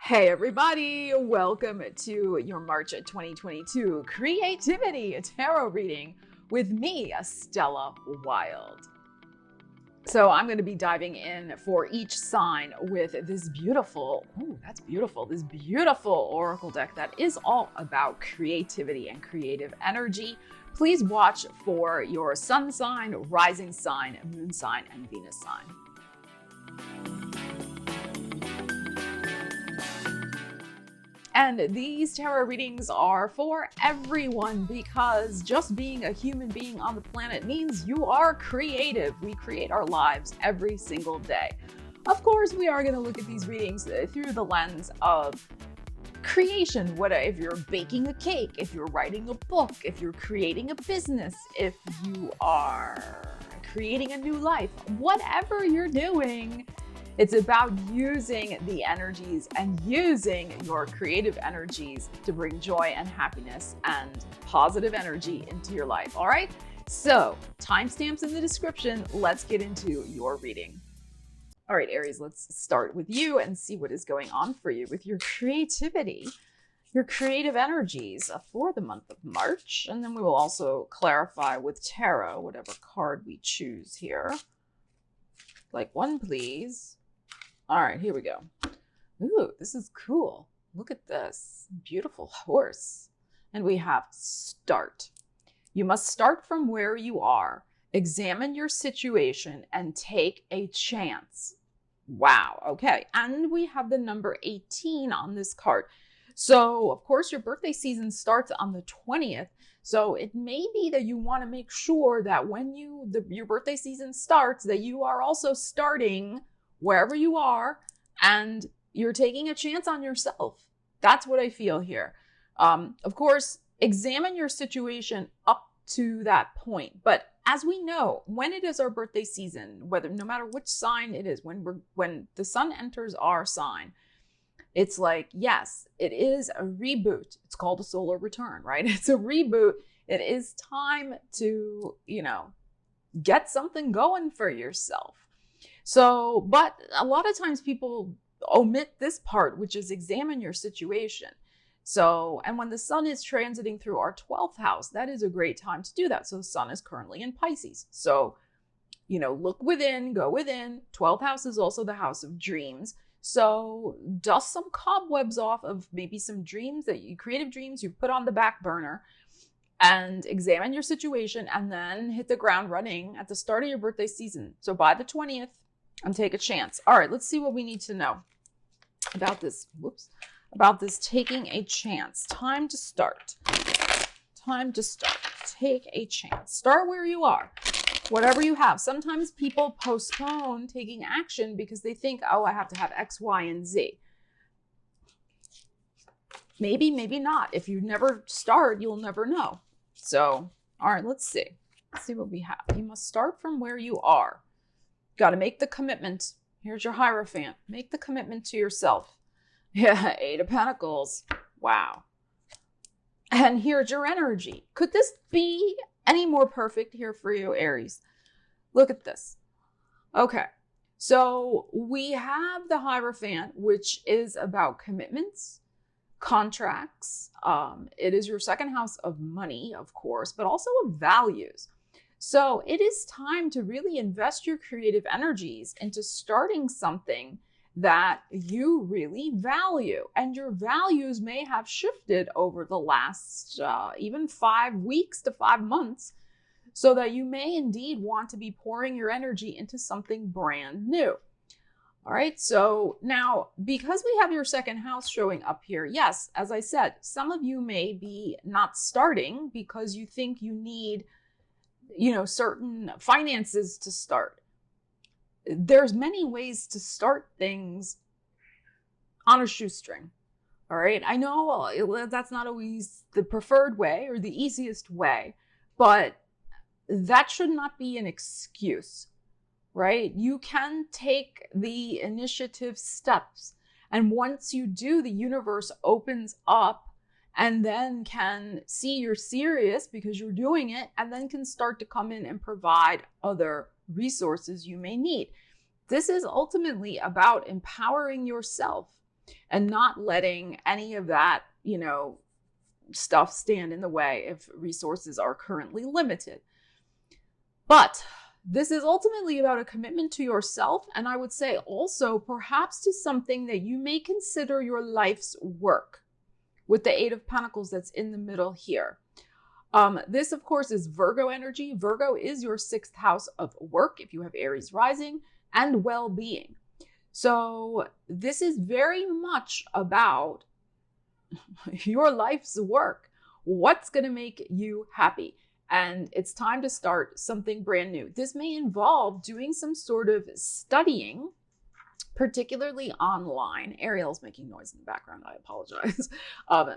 Hey everybody, welcome to your March 2022 Creativity Tarot reading with me, Stella Wilde. So I'm going to be diving in for each sign with this beautiful, this beautiful oracle deck that is all about creativity and creative energy. Please watch for your sun sign, rising sign, moon sign, and Venus sign. And these tarot readings are for everyone because just being a human being on the planet means you are creative. We create our lives every single day. Of course, we are going to look at these readings through the lens of creation. What if you're baking a cake, if you're writing a book, if you're creating a business, if you are creating a new life, whatever you're doing. It's about using the energies and using your creative energies to bring joy and happiness and positive energy into your life. All right. So timestamps in the description. Let's get into your reading. All right, Aries, let's start with you and see what is going on for you with your creativity, your creative energies for the month of March. And then we will also clarify with tarot, whatever card we choose here. Like one, please. All right, here we go. Ooh, this is cool. Look at this beautiful horse. And we have start. You must start from where you are. Examine your situation and take a chance. Wow. Okay. And we have the number 18 on this card. So, of course, your birthday season starts on the 20th. So it may be that you want to make sure that when your birthday season starts, that you are also starting wherever you are, and you're taking a chance on yourself. That's what I feel here. Of course, examine your situation up to that point. But as we know, when it is our birthday season, no matter which sign it is, when the sun enters our sign, it's like, yes, it is a reboot. It's called a solar return, right? It's a reboot. It is time to, get something going for yourself. So, but a lot of times people omit this part, which is examine your situation. So, and when the sun is transiting through our 12th house, that is a great time to do that. So the sun is currently in Pisces. So, look within, go within. 12th house is also the house of dreams. So dust some cobwebs off of maybe some creative dreams you've put on the back burner, and examine your situation, and then hit the ground running at the start of your birthday season. So by the 20th, and take a chance. All right, let's see what we need to know about this. About this taking a chance. Time to start. Time to start. Take a chance. Start where you are. Whatever you have. Sometimes people postpone taking action because they think, oh, I have to have X, Y, and Z. Maybe, maybe not. If you never start, you'll never know. So, all right, let's see. Let's see what we have. You must start from where you are. Got to make the commitment. Here's your Hierophant. Make the commitment to yourself. Yeah, 8 of Pentacles. Wow. And here's your energy. Could this be any more perfect here for you, Aries? Look at this. Okay. So we have the Hierophant, which is about commitments, contracts. It is your second house of money, of course, but also of values. So it is time to really invest your creative energies into starting something that you really value. And your values may have shifted over the last even 5 weeks to 5 months, so that you may indeed want to be pouring your energy into something brand new. All right, so now, because we have your second house showing up here, yes, as I said, some of you may be not starting because you think you need certain finances to start. There's many ways to start things on a shoestring. All right. I know that's not always the preferred way or the easiest way, but that should not be an excuse, right? You can take the initiative steps. And once you do, the universe opens up and then can see you're serious because you're doing it, and then can start to come in and provide other resources you may need. This is ultimately about empowering yourself. and not letting any of that, you know, stuff stand in the way if resources are currently limited. But this is ultimately about a commitment to yourself, and I would say also perhaps to something that you may consider your life's work, with the Eight of Pentacles that's in the middle here. This, of course, is Virgo energy. Virgo is your 6th house of work if you have Aries rising, and well-being. So this is very much about your life's work. What's going to make you happy? And it's time to start something brand new. This may involve doing some sort of studying, particularly online. Ariel's making noise in the background. I apologize.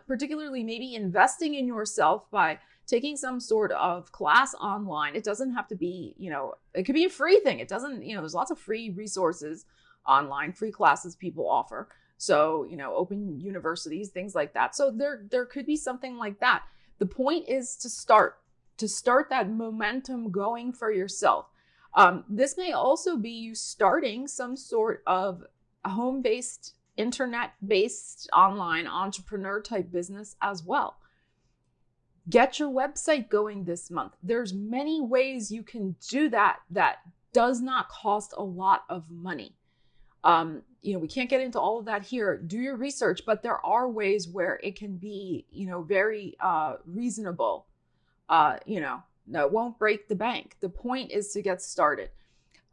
Particularly maybe investing in yourself by taking some sort of class online. It doesn't have to be, you know, it could be a free thing. It doesn't, you know, there's lots of free resources online, free classes people offer. So, you know, open universities, things like that. So there could be something like that. The point is to start that momentum going for yourself. This may also be you starting some sort of home-based, internet-based, online entrepreneur type business as well. Get your website going this month. There's many ways you can do that does not cost a lot of money. You know, we can't get into all of that here. Do your research, but there are ways where it can be, you know, very reasonable. You know, no, it won't break the bank. The point is to get started.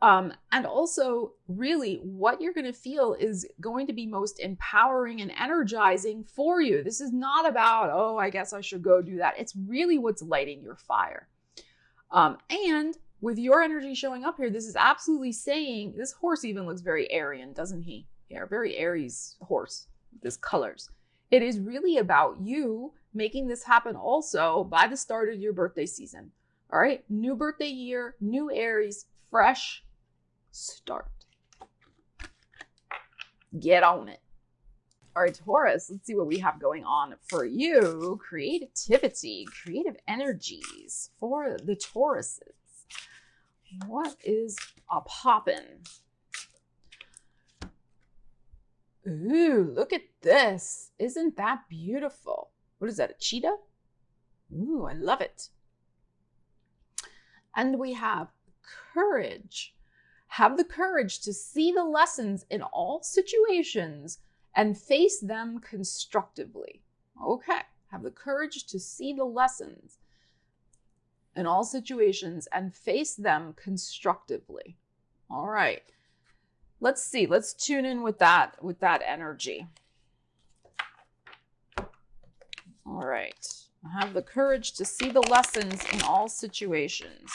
And also, really, what you're going to feel is going to be most empowering and energizing for you. This is not about, oh, I guess I should go do that. It's really what's lighting your fire. And with your energy showing up here, this is absolutely saying, this horse even looks very Aryan, doesn't he? Yeah, very Aries horse with his colors. It is really about you making this happen also by the start of your birthday season. All right, new birthday year, new Aries, fresh start. Get on it. All right, Taurus, let's see what we have going on for you. Creativity, creative energies for the Tauruses. What is a poppin'? Ooh, look at this. Isn't that beautiful? What is that, a cheetah? Ooh, I love it. And we have courage. Have the courage to see the lessons in all situations and face them constructively. Okay, have the courage to see the lessons in all situations and face them constructively. All right, let's see. Let's tune in with that energy. All right, have the courage to see the lessons in all situations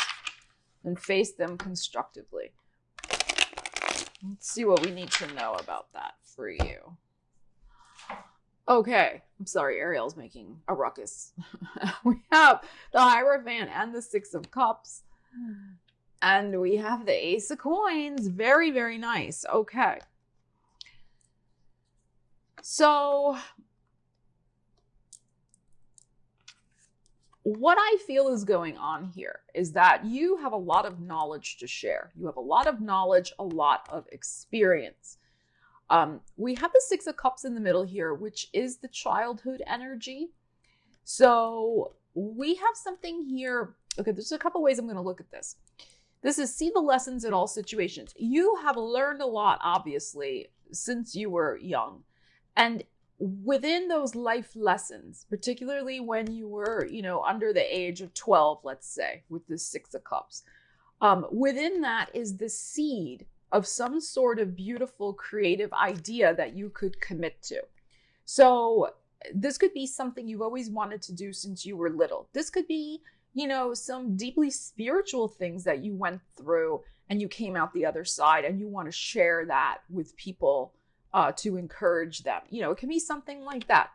and face them constructively. Let's see what we need to know about that for you. Okay, I'm sorry, Ariel's making a ruckus. We have the Hierophant and the Six of Cups. And we have the Ace of Coins. Very, very nice. Okay. So what I feel is going on here is that you have a lot of knowledge to share. You have a lot of knowledge, a lot of experience. We have the Six of Cups in the middle here, which is the childhood energy. So we have something here. Okay, there's a couple ways I'm going to look at this. This is see the lessons in all situations. You have learned a lot, obviously, since you were young. And within those life lessons, particularly when you were, you know, under the age of 12, let's say, with the Six of Cups, within that is the seed of some sort of beautiful creative idea that you could commit to. So this could be something you've always wanted to do since you were little. This could be, you know, some deeply spiritual things that you went through and you came out the other side and you want to share that with people to encourage them. You know, it can be something like that.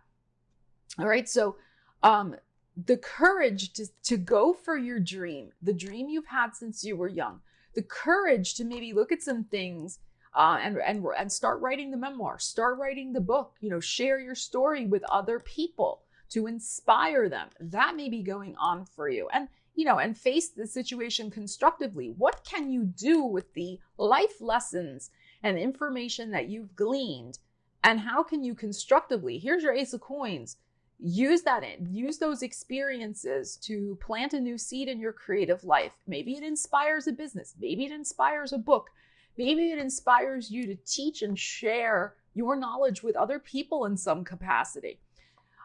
All right. So the courage to go for your dream, the dream you've had since you were young, the courage to maybe look at some things and start writing the memoir, start writing the book, you know, share your story with other people to inspire them. That may be going on for you. And, you know, and face the situation constructively. What can you do with the life lessons and information that you've gleaned And how can you constructively, here's your Ace of Coins, use those experiences to plant a new seed in your creative life. Maybe it inspires a business. Maybe it inspires a book. Maybe it inspires you to teach and share your knowledge with other people in some capacity.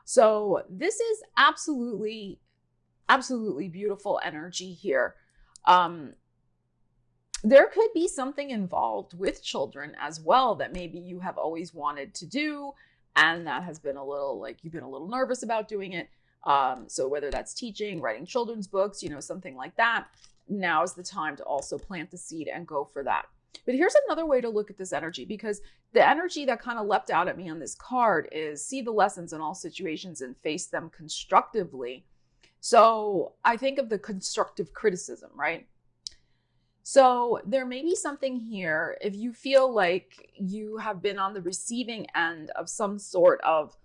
So this is absolutely, absolutely beautiful energy here. There could be something involved with children as well that maybe you have always wanted to do, and that has been a little, like, you've been a little nervous about doing it. So whether that's teaching, writing children's books, something like that, now is the time to also plant the seed and go for that. But here's another way to look at this energy, because the energy that kind of leapt out at me on this card is see the lessons in all situations and face them constructively. So I think of the constructive criticism, right? So there may be something here if you feel like you have been on the receiving end of some sort of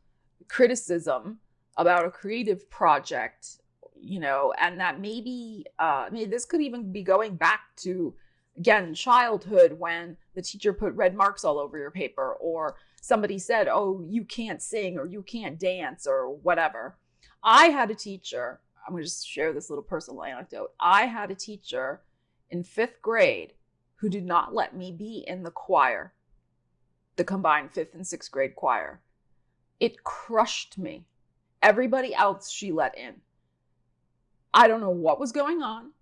criticism about a creative project, and that maybe this could even be going back to, again, childhood, when the teacher put red marks all over your paper, or somebody said, oh, you can't sing or you can't dance or whatever. I had a teacher, I'm going to just share this little personal anecdote. I had a teacher in 5th grade who did not let me be in the choir, the combined 5th and 6th grade choir. It crushed me. Everybody else she let in. I don't know what was going on.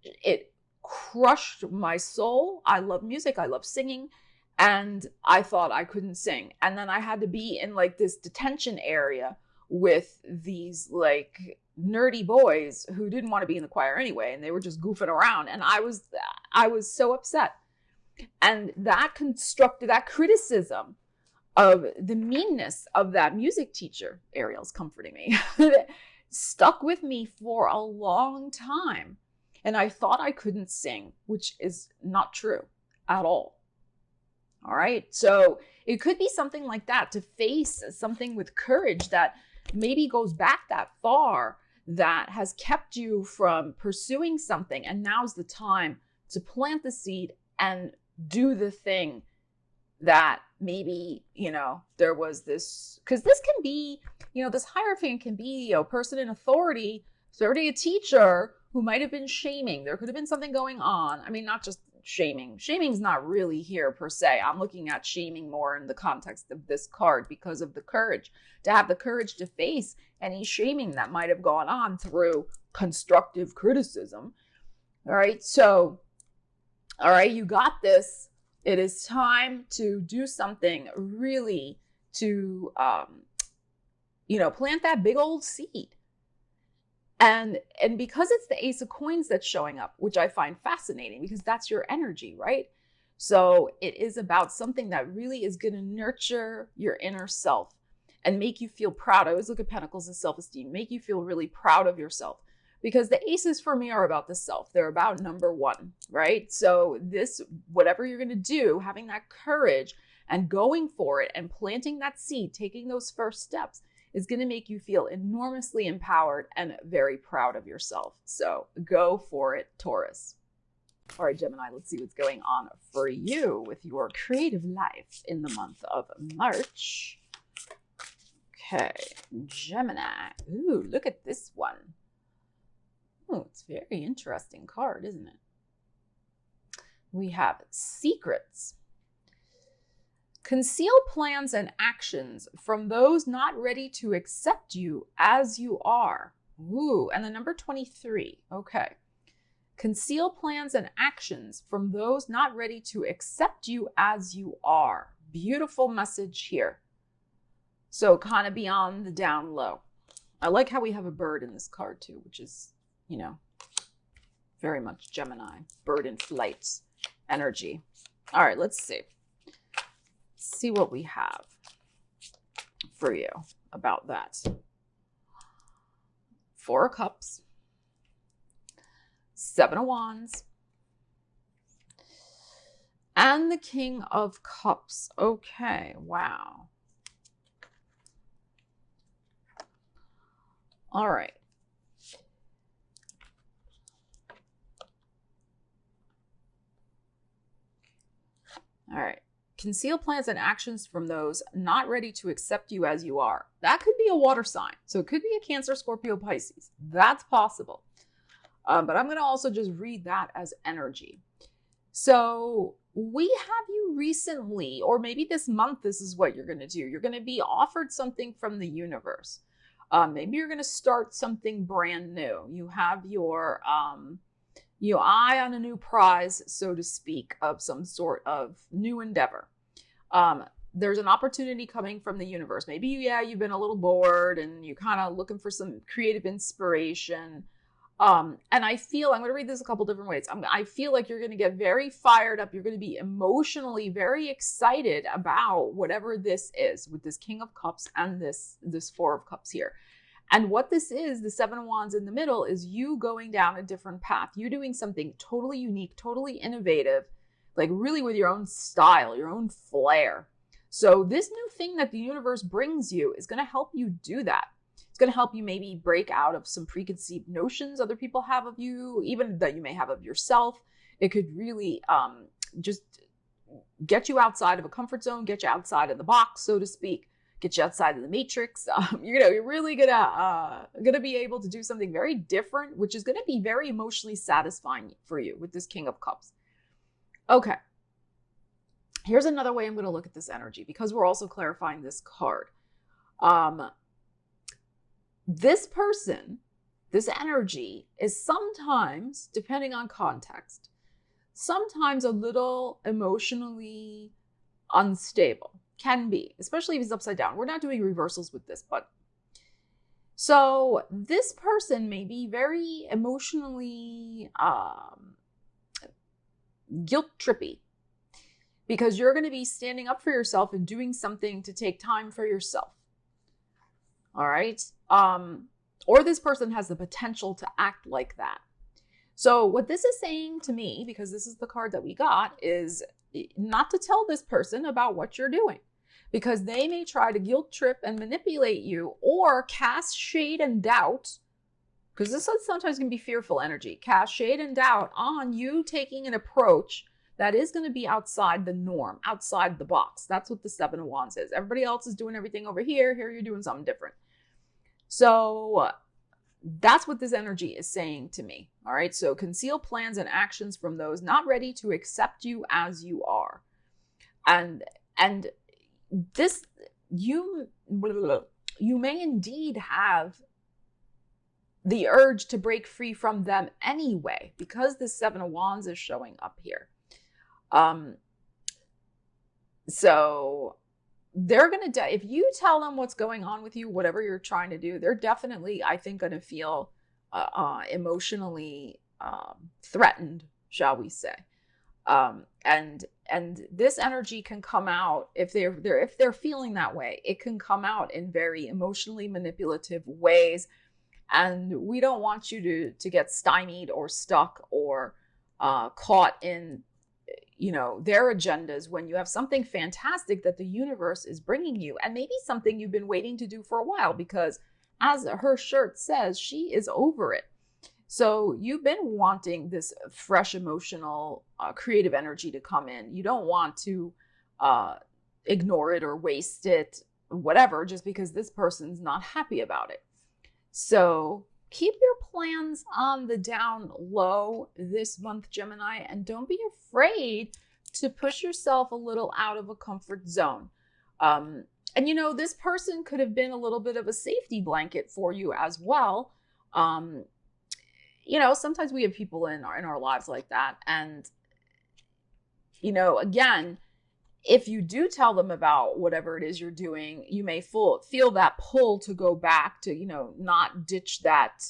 It crushed my soul. I love music. I love singing. And I thought I couldn't sing. And then I had to be in like this detention area with these like nerdy boys who didn't want to be in the choir anyway. And they were just goofing around. And I was so upset. And that criticism of the meanness of that music teacher, Ariel's comforting me, stuck with me for a long time. And I thought I couldn't sing, which is not true at all. All right. So it could be something like that, to face something with courage that maybe goes back that far, that has kept you from pursuing something. And now's the time to plant the seed and do the thing that maybe, there was this, because this can be, this Hierophant can be a person in authority, certainly a teacher who might have been shaming. There could have been something going on. I mean, not just shaming. Shaming's not really here per se. I'm looking at shaming more in the context of this card because of the courage, to have the courage to face any shaming that might have gone on through constructive criticism. All right. So, all right, you got this. It is time to do something really to, plant that big old seed. And because it's the Ace of Coins that's showing up, which I find fascinating because that's your energy, right? So it is about something that really is going to nurture your inner self and make you feel proud. I always look at Pentacles as self-esteem, make you feel really proud of yourself, because the aces for me are about the self. They're about number one, right? So this, whatever you're going to do, having that courage and going for it and planting that seed, taking those first steps, is going to make you feel enormously empowered and very proud of yourself. So go for it, Taurus. All right, Gemini, let's see what's going on for you with your creative life in the month of March. Okay, Gemini. Ooh, look at this one. Oh, it's a very interesting card, isn't it? We have secrets. Conceal plans and actions from those not ready to accept you as you are. Ooh, and the number 23. Okay. Conceal plans and actions from those not ready to accept you as you are. Beautiful message here. So kind of beyond the down low. I like how we have a bird in this card too, which is, very much Gemini, bird in flight energy. All right, let's see. See what we have for you about that. 4 of Cups, 7 of Wands, and the King of Cups. Okay, wow. All right. All right. conceal plans and actions from those not ready to accept you as you are. That could be a water sign. So it could be a Cancer, Scorpio, Pisces. That's possible. But I'm going to also just read that as energy. So we have you recently, or maybe this month, this is what you're going to do. You're going to be offered something from the universe. Maybe you're going to start something brand new. You have your eye on a new prize, so to speak, of some sort of new endeavor. There's an opportunity coming from the universe. Maybe, you've been a little bored and you're kind of looking for some creative inspiration. And I feel, I'm going to read this a couple different ways. I feel like you're going to get very fired up. You're going to be emotionally very excited about whatever this is with this King of Cups and this Four of Cups here. And what this is, the Seven of Wands in the middle, is you going down a different path. You doing something totally unique, totally innovative, like really with your own style, your own flair. So this new thing that the universe brings you is going to help you do that. It's going to help you maybe break out of some preconceived notions other people have of you, even that you may have of yourself. It could really just get you outside of a comfort zone, get you outside of the box, so to speak, get you outside of the matrix. You're really gonna be able to do something very different, which is gonna be very emotionally satisfying for you with this King of Cups. Okay. Here's another way I'm going to look at this energy, because we're also clarifying this card. This person, this energy is sometimes, depending on context, sometimes a little emotionally unstable. Can be, especially if it's upside down. We're not doing reversals with this, but so this person may be very emotionally guilt trippy, because you're going to be standing up for yourself and doing something to take time for yourself. All right. Or this person has the potential to act like that. So what this is saying to me, because this is the card that we got, is not to tell this person about what you're doing, because they may try to guilt trip and manipulate you, or cast shade and doubt, because this sometimes can be fearful energy, cast shade and doubt on you taking an approach that is going to be outside the norm, outside the box. That's what the Seven of Wands is. Everybody else is doing everything over here. Here you're doing something different. So that's what this energy is saying to me. All right. So conceal plans and actions from those not ready to accept you as you are. And this, you may indeed have the urge to break free from them anyway, because the Seven of Wands is showing up here. So they're going to, if you tell them what's going on with you, whatever you're trying to do, they're definitely, I think, going to feel emotionally threatened, shall we say. And this energy can come out, if they're feeling that way, it can come out in very emotionally manipulative ways. And we don't want you to get stymied or stuck or caught in, their agendas when you have something fantastic that the universe is bringing you, and maybe something you've been waiting to do for a while, because as her shirt says, she is over it. So you've been wanting this fresh, emotional, creative energy to come in. You don't want to ignore it or waste it, whatever, just because this person's not happy about it. So keep your plans on the down low this month, Gemini, and don't be afraid to push yourself a little out of a comfort zone. And this person could have been a little bit of a safety blanket for you as well. Sometimes we have people in our lives like that. And, again, if you do tell them about whatever it is you're doing, you may feel that pull to go back to, not ditch that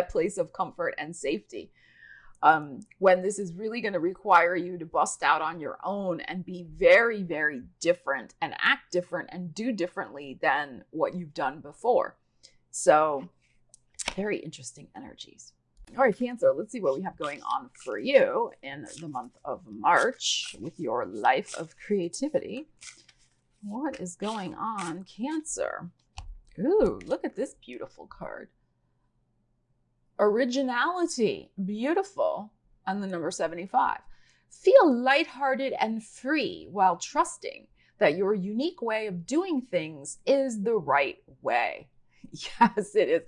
place of comfort and safety. When this is really going to require you to bust out on your own and be very, very different and act different and do differently than what you've done before. So very interesting energies. All right, Cancer, let's see what we have going on for you in the month of March with your life of creativity. What is going on, Cancer? Ooh, look at this beautiful card. Originality, beautiful, and the number 75. Feel lighthearted and free while trusting that your unique way of doing things is the right way. Yes, it is.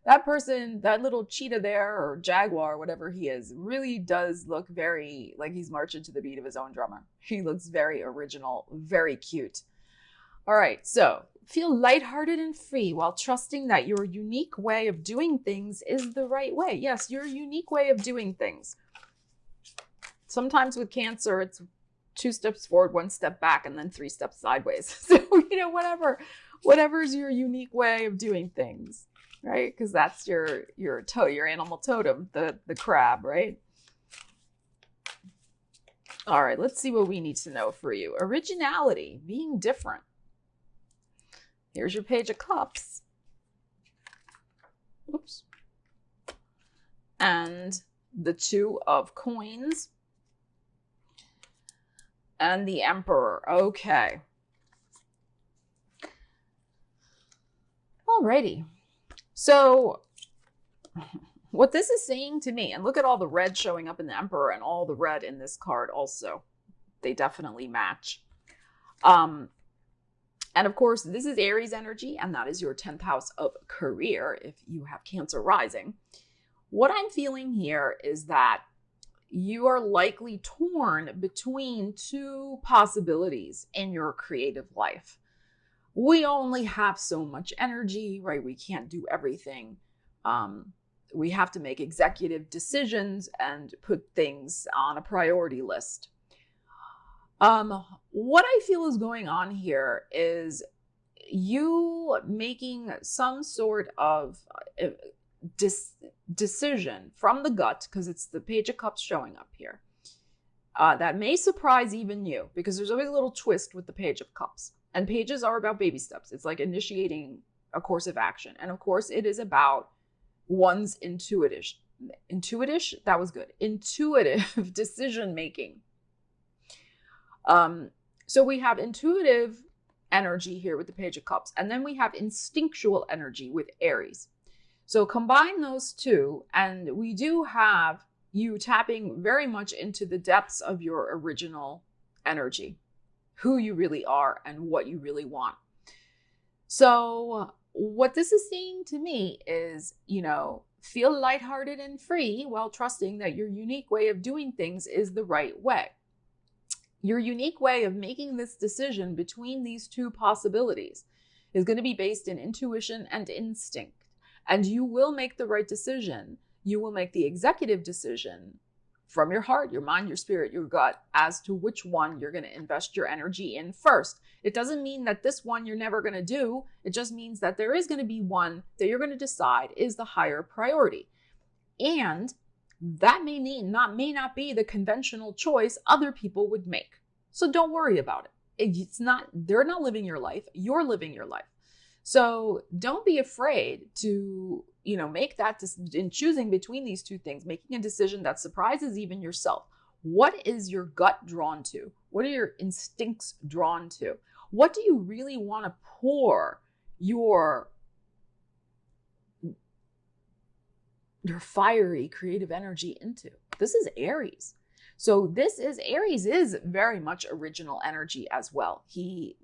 That person, that little cheetah there, or jaguar, whatever he is, really does look very like he's marching to the beat of his own drummer. He looks very original, very cute. All right, so feel lighthearted and free while trusting that your unique way of doing things is the right way. Yes, your unique way of doing things. Sometimes with Cancer, it's 2 steps forward, 1 step back, and then 3 steps sideways. So, whatever's your unique way of doing things, right? Because that's your animal totem, the crab, right? All right, let's see what we need to know for you. Originality, being different. Here's your Page of Cups. Oops. And the 2 of Coins. And the Emperor. Okay. Alrighty. So what this is saying to me, and look at all the red showing up in the Emperor and all the red in this card also. They definitely match. And of course, this is Aries energy, and that is your 10th house of career if you have Cancer rising. What I'm feeling here is that you are likely torn between 2 possibilities in your creative life. We only have so much energy, right? We can't do everything. We have to make executive decisions and put things on a priority list. What I feel is going on here is you making some sort of decision from the gut, because it's the Page of Cups showing up here, that may surprise even you, because there's always a little twist with the Page of Cups. And pages are about baby steps. It's like initiating a course of action. And of course, it is about one's intuitive decision making. So we have intuitive energy here with the Page of Cups, and then we have instinctual energy with Aries. So combine those 2, and we do have you tapping very much into the depths of your original energy, who you really are and what you really want. So what this is saying to me is, feel lighthearted and free while trusting that your unique way of doing things is the right way. Your unique way of making this decision between these 2 possibilities is going to be based in intuition and instinct. And you will make the right decision. You will make the executive decision from your heart, your mind, your spirit, your gut, as to which one you're going to invest your energy in first. It doesn't mean that this one you're never going to do. It just means that there is going to be one that you're going to decide is the higher priority. And that may not be the conventional choice other people would make. So don't worry about it. They're not living your life. You're living your life. So don't be afraid to, make that in choosing between these 2 things, making a decision that surprises even yourself. What is your gut drawn to? What are your instincts drawn to? What do you really want to pour your fiery creative energy into? This is Aries. So Aries is very much original energy as well. The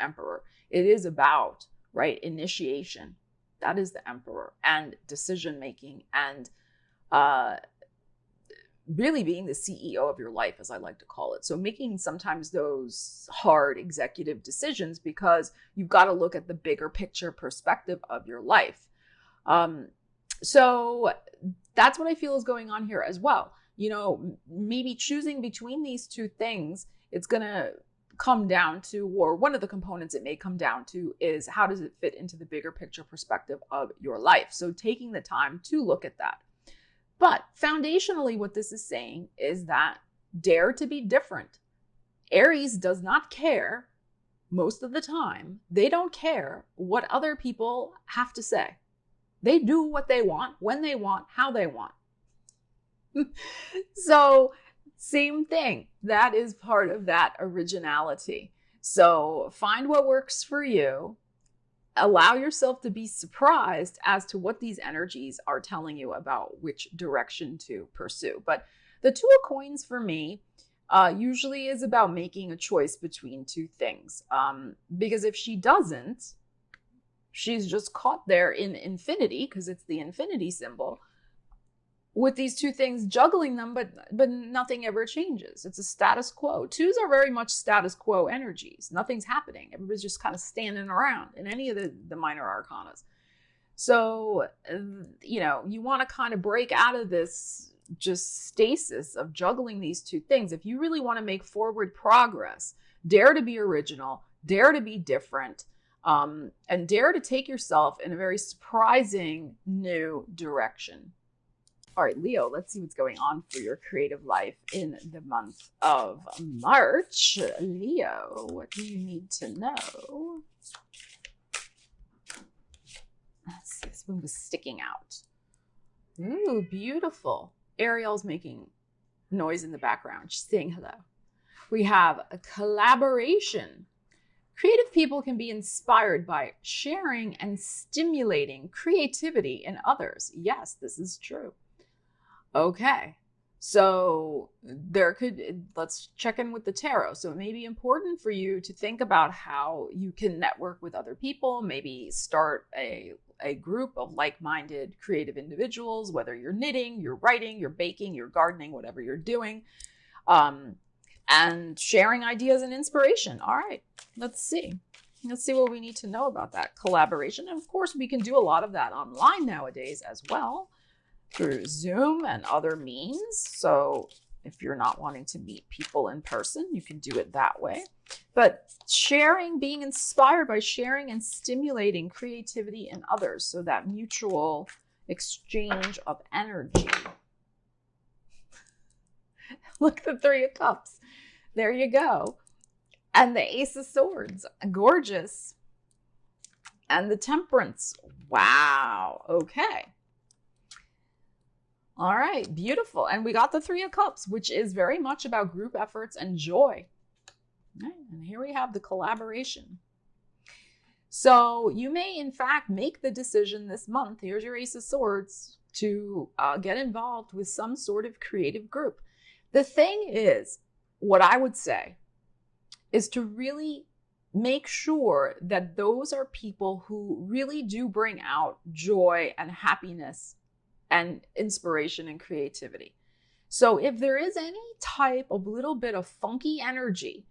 Emperor. It is about, right, initiation. That is the Emperor, and decision making, and really being the CEO of your life, as I like to call it. So making sometimes those hard executive decisions, because you've got to look at the bigger picture perspective of your life. So that's what I feel is going on here as well. Maybe choosing between these 2 things, it's going to come down to, or one of the components it may come down to, is how does it fit into the bigger picture perspective of your life? So taking the time to look at that. But foundationally, what this is saying is that dare to be different. Aries does not care most of the time. They don't care what other people have to say. They do what they want, when they want, how they want. So same thing. That is part of that originality. So find what works for you. Allow yourself to be surprised as to what these energies are telling you about which direction to pursue. But The Two of Coins for me usually is about making a choice between two things. Because if she doesn't, she's just caught there in infinity, because it's the infinity symbol, with these two things, juggling them, but nothing ever changes. It's a status quo. Twos are very much status quo energies. Nothing's happening. Everybody's just kind of standing around in any of the minor arcanas. So, you know, you want to kind of break out of this just stasis of juggling these two things. If you really want to make forward progress, dare to be original, dare to be different, and dare to take yourself in a very surprising new direction. All right, Leo, let's see what's going on for your creative life in the month of March. Leo, what do you need to know? Let's see, this one was sticking out. Ooh, beautiful. Ariel's making noise in the background. She's saying hello. We have a collaboration. Creative people can be inspired by sharing and stimulating creativity in others. Yes, this is true. Okay, so let's check in with the tarot. So it may be important for you to think about how you can network with other people, maybe start a group of like-minded creative individuals, whether you're knitting, you're writing, you're baking, you're gardening, whatever you're doing, and sharing ideas and inspiration. All right, let's see. Let's see what we need to know about that collaboration. And of course, we can do a lot of that online nowadays as well, through Zoom and other means. So if you're not wanting to meet people in person, you can do it that way. But sharing, being inspired by sharing and stimulating creativity in others. So that mutual exchange of energy. Look, the Three of Cups. There you go. And the Ace of Swords. Gorgeous. And the Temperance. Wow. Okay. All right, beautiful. And we got the Three of Cups, which is very much about group efforts and joy. All right, and here we have the collaboration. So you may, in fact, make the decision this month, here's your Ace of Swords, to get involved with some sort of creative group. The thing is, what I would say is to really make sure that those are people who really do bring out joy and happiness and inspiration and creativity. So if there is any type of little bit of funky energy,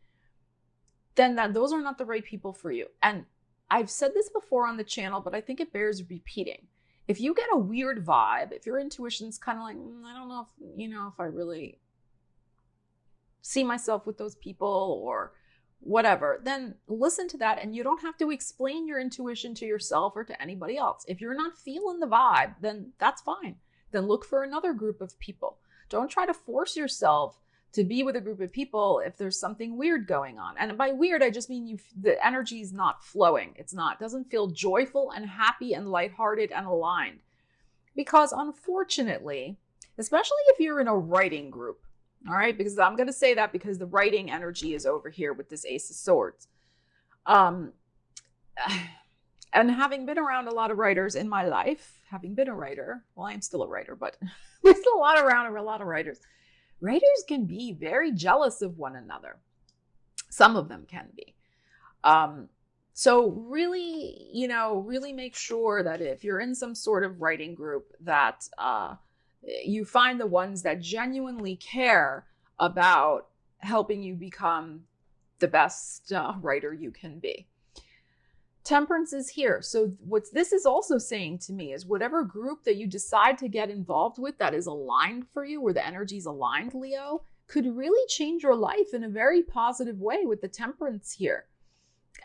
then those are not the right people for you. And I've said this before on the channel, but I think it bears repeating. If you get a weird vibe, if your intuition's kind of like, I don't know if I really see myself with those people or whatever, then listen to that, and you don't have to explain your intuition to yourself or to anybody else. If you're not feeling the vibe, then that's fine. Then look for another group of people. Don't try to force yourself to be with a group of people if there's something weird going on. And by weird, I just mean the energy is not flowing. It doesn't feel joyful and happy and lighthearted and aligned. Because unfortunately, especially if you're in a writing group, all right, because I'm going to say that because the writing energy is over here with this Ace of Swords. And having been around a lot of writers in my life, having been a writer, well, I'm still a writer, but there's a lot of writers. Writers can be very jealous of one another. Some of them can be. So really, really make sure that if you're in some sort of writing group that you find the ones that genuinely care about helping you become the best writer you can be. Temperance is here. So what this is also saying to me is whatever group that you decide to get involved with that is aligned for you, where the energy is aligned, Leo, could really change your life in a very positive way with the Temperance here.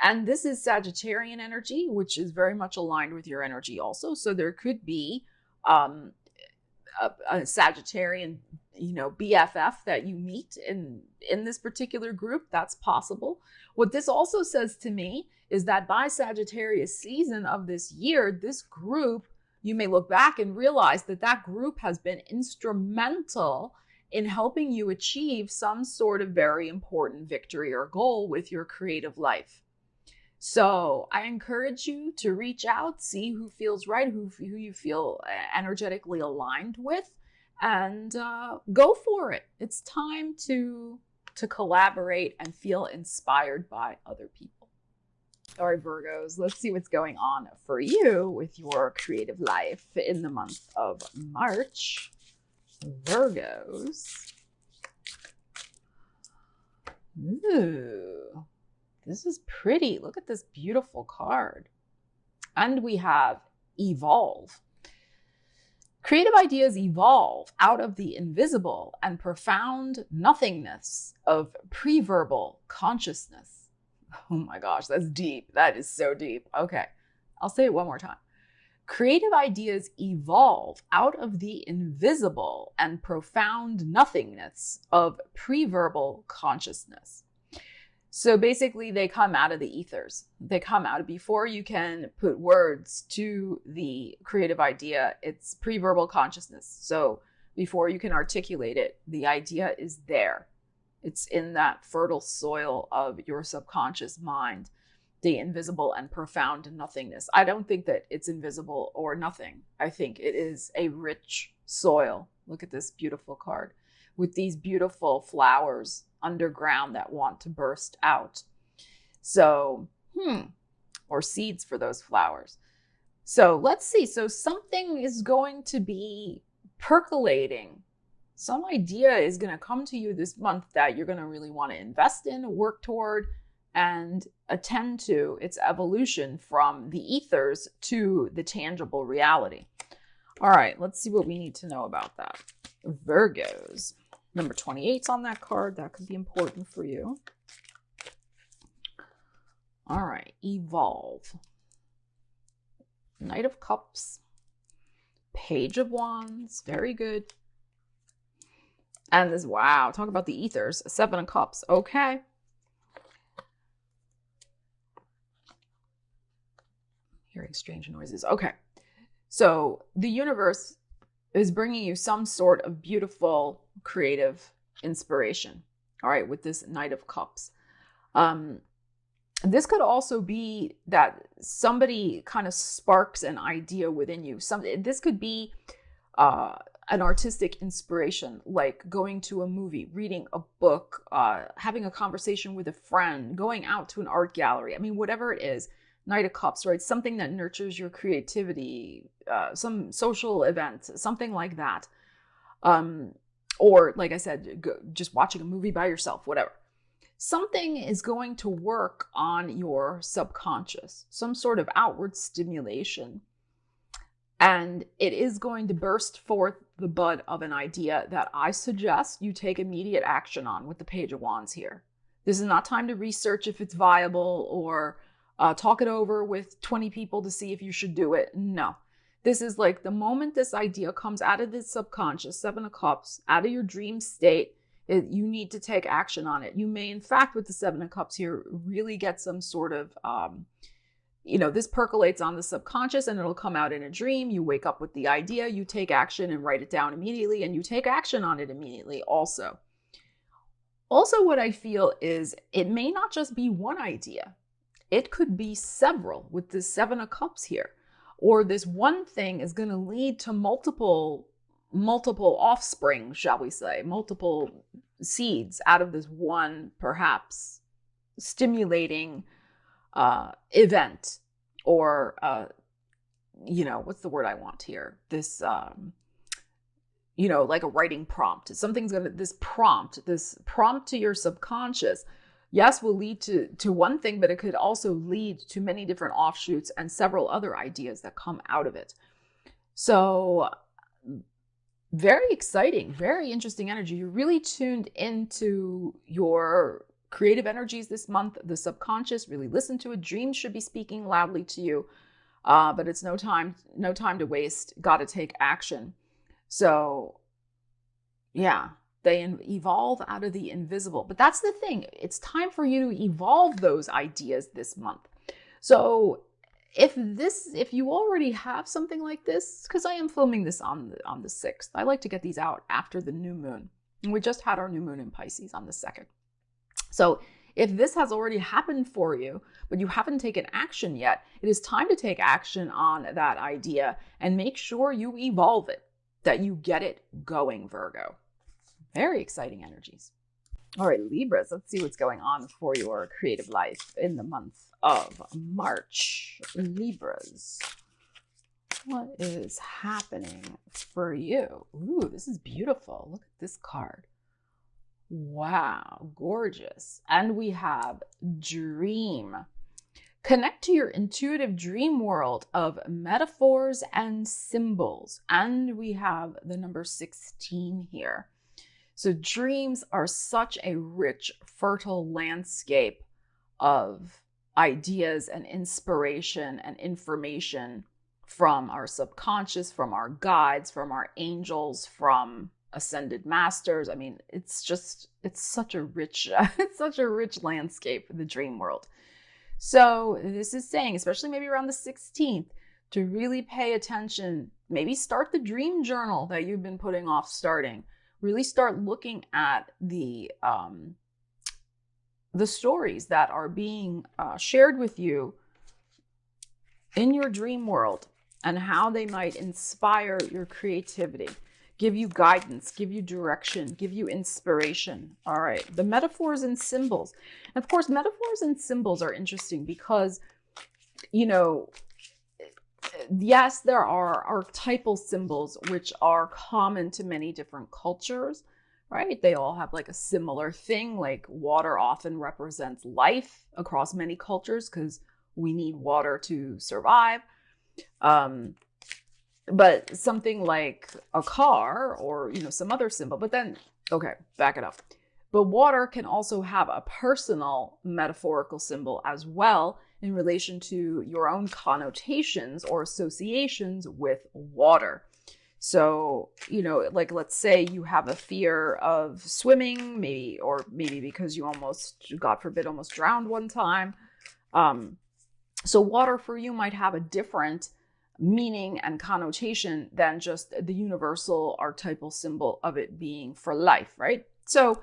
And this is Sagittarian energy, which is very much aligned with your energy also. So there could be a Sagittarian, BFF that you meet in this particular group. That's possible. What this also says to me is that by Sagittarius season of this year, this group, you may look back and realize that group has been instrumental in helping you achieve some sort of very important victory or goal with your creative life. So I encourage you to reach out, see who feels right, who you feel energetically aligned with, and go for it. It's time to collaborate and feel inspired by other people. All right, Virgos, let's see what's going on for you with your creative life in the month of March. Virgos. Ooh, this is pretty. Look at this beautiful card. And we have evolve. Creative ideas evolve out of the invisible and profound nothingness of pre-verbal consciousness. Oh my gosh, that's deep. That is so deep. Okay, I'll say it one more time. Creative ideas evolve out of the invisible and profound nothingness of pre-verbal consciousness. So basically, they come out of the ethers. They come out before you can put words to the creative idea. It's pre-verbal consciousness. So before you can articulate it, the idea is there. It's in that fertile soil of your subconscious mind, the invisible and profound nothingness. I don't think that it's invisible or nothing. I think it is a rich soil. Look at this beautiful card with these beautiful flowers underground that want to burst out. So, or seeds for those flowers. So let's see. So something is going to be percolating. Some idea is going to come to you this month that you're going to really want to invest in, work toward, and attend to its evolution from the ethers to the tangible reality. All right, let's see what we need to know about that. Virgos. Number 28's on that card. That could be important for you. All right, evolve. Knight of Cups. Page of Wands. Very good. And this, wow, talk about the ethers. 7 of Cups. Okay. Hearing strange noises. Okay. So the universe is bringing you some sort of beautiful, creative inspiration. All right, with this Knight of Cups. This could also be that somebody kind of sparks an idea within you. This could be an artistic inspiration, like going to a movie, reading a book, having a conversation with a friend, going out to an art gallery. I mean, whatever it is, Knight of Cups, right? Something that nurtures your creativity, some social event, something like that. Or like I said, just watching a movie by yourself, whatever. Something is going to work on your subconscious, some sort of outward stimulation. And it is going to burst forth the bud of an idea that I suggest you take immediate action on with the Page of Wands here. This is not time to research if it's viable or talk it over with 20 people to see if you should do it. No. This is like the moment this idea comes out of the subconscious, 7 of Cups, out of your dream state, you need to take action on it. You may, in fact, with the 7 of Cups here, really get some sort of, this percolates on the subconscious and it'll come out in a dream. You wake up with the idea, you take action and write it down immediately, and you take action on it immediately also. Also, what I feel is it may not just be one idea. It could be several with the 7 of Cups here. Or this one thing is going to lead to multiple offspring, shall we say, multiple seeds out of this one, perhaps, stimulating event, or, what's the word I want here? This, like a writing prompt. This prompt to your subconscious, yes, will lead to one thing, but it could also lead to many different offshoots and several other ideas that come out of it. So very exciting, very interesting energy. You're really tuned into your creative energies this month, the subconscious. Really listen to it. Dreams should be speaking loudly to you, but it's no time to waste. Got to take action. So yeah, they evolve out of the invisible. But that's the thing. It's time for you to evolve those ideas this month. So if you already have something like this, because I am filming this on the 6th, I like to get these out after the new moon. And we just had our new moon in Pisces on the 2nd. So if this has already happened for you, but you haven't taken action yet, it is time to take action on that idea and make sure you evolve it. that you get it going, Virgo. Very exciting energies. All right, Libras, let's see what's going on for your creative life in the month of March. Libras, what is happening for you? Ooh, this is beautiful. Look at this card. Wow, gorgeous. And we have dream. Connect to your intuitive dream world of metaphors and symbols. And we have the number 16 here. So dreams are such a rich, fertile landscape of ideas and inspiration and information from our subconscious, from our guides, from our angels, from ascended masters. I mean, it's such a rich, it's such a rich landscape, the dream world. So this is saying, especially maybe around the 16th, to really pay attention, maybe start the dream journal that you've been putting off starting. Really start looking at the stories that are being shared with you in your dream world and how they might inspire your creativity, give you guidance, give you direction, give you inspiration. All right, the metaphors and symbols. And of course, metaphors and symbols are interesting because, you know, yes, there are archetypal symbols which are common to many different cultures, right? They all have like a similar thing, like water often represents life across many cultures because we need water to survive. But something like a car or, you know, some other symbol, but then, okay, back it up. But water can also have a personal metaphorical symbol as well in relation to your own connotations or associations with water. So, you know, like let's say you have a fear of swimming, maybe because you almost, God forbid, almost drowned one time. So water for you might have a different meaning and connotation than just the universal archetypal symbol of it being for life, right? So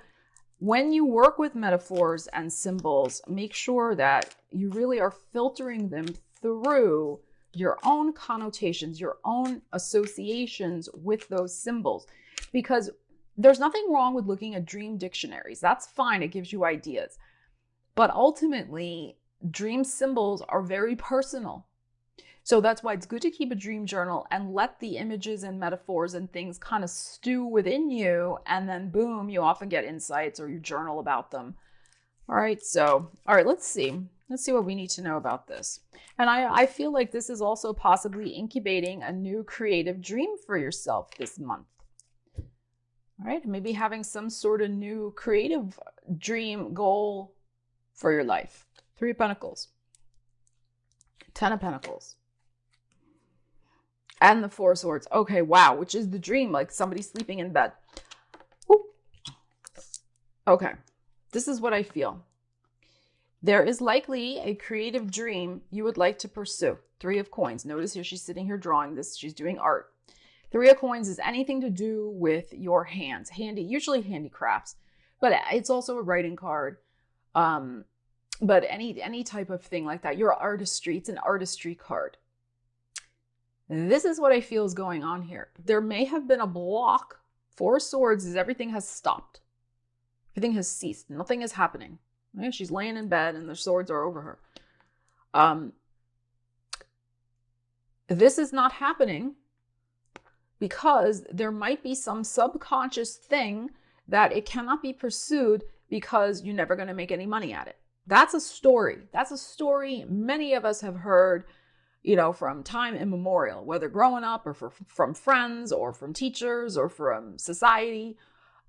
when you work with metaphors and symbols, make sure that you really are filtering them through your own connotations, your own associations with those symbols, because there's nothing wrong with looking at dream dictionaries. That's fine. It gives you ideas. But ultimately, dream symbols are very personal. So that's why it's good to keep a dream journal and let the images and metaphors and things kind of stew within you. And then boom, you often get insights or you journal about them. All right. So, all right, let's see. Let's see what we need to know about this. And I feel like this is also possibly incubating a new creative dream for yourself this month. All right. Maybe having some sort of new creative dream goal for your life. 3 of Pentacles. 10 of Pentacles. And the 4 of Swords. Okay, wow, which is the dream, like somebody sleeping in bed. Ooh. Okay, this is what I feel. There is likely a creative dream you would like to pursue. 3 of Coins. Notice here she's sitting here drawing this. She's doing art. 3 of Coins is anything to do with your hands. Usually handicrafts, but it's also a writing card. But any type of thing like that. Your artistry, it's an artistry card. This is what I feel is going on here. There may have been a block. 4 of Swords is everything has stopped. Everything has ceased. Nothing is happening. Right? She's laying in bed and the swords are over her. This is not happening because there might be some subconscious thing that it cannot be pursued because you're never going to make any money at it. That's a story. That's a story many of us have heard, you know, from time immemorial, whether growing up or from friends or from teachers or from society.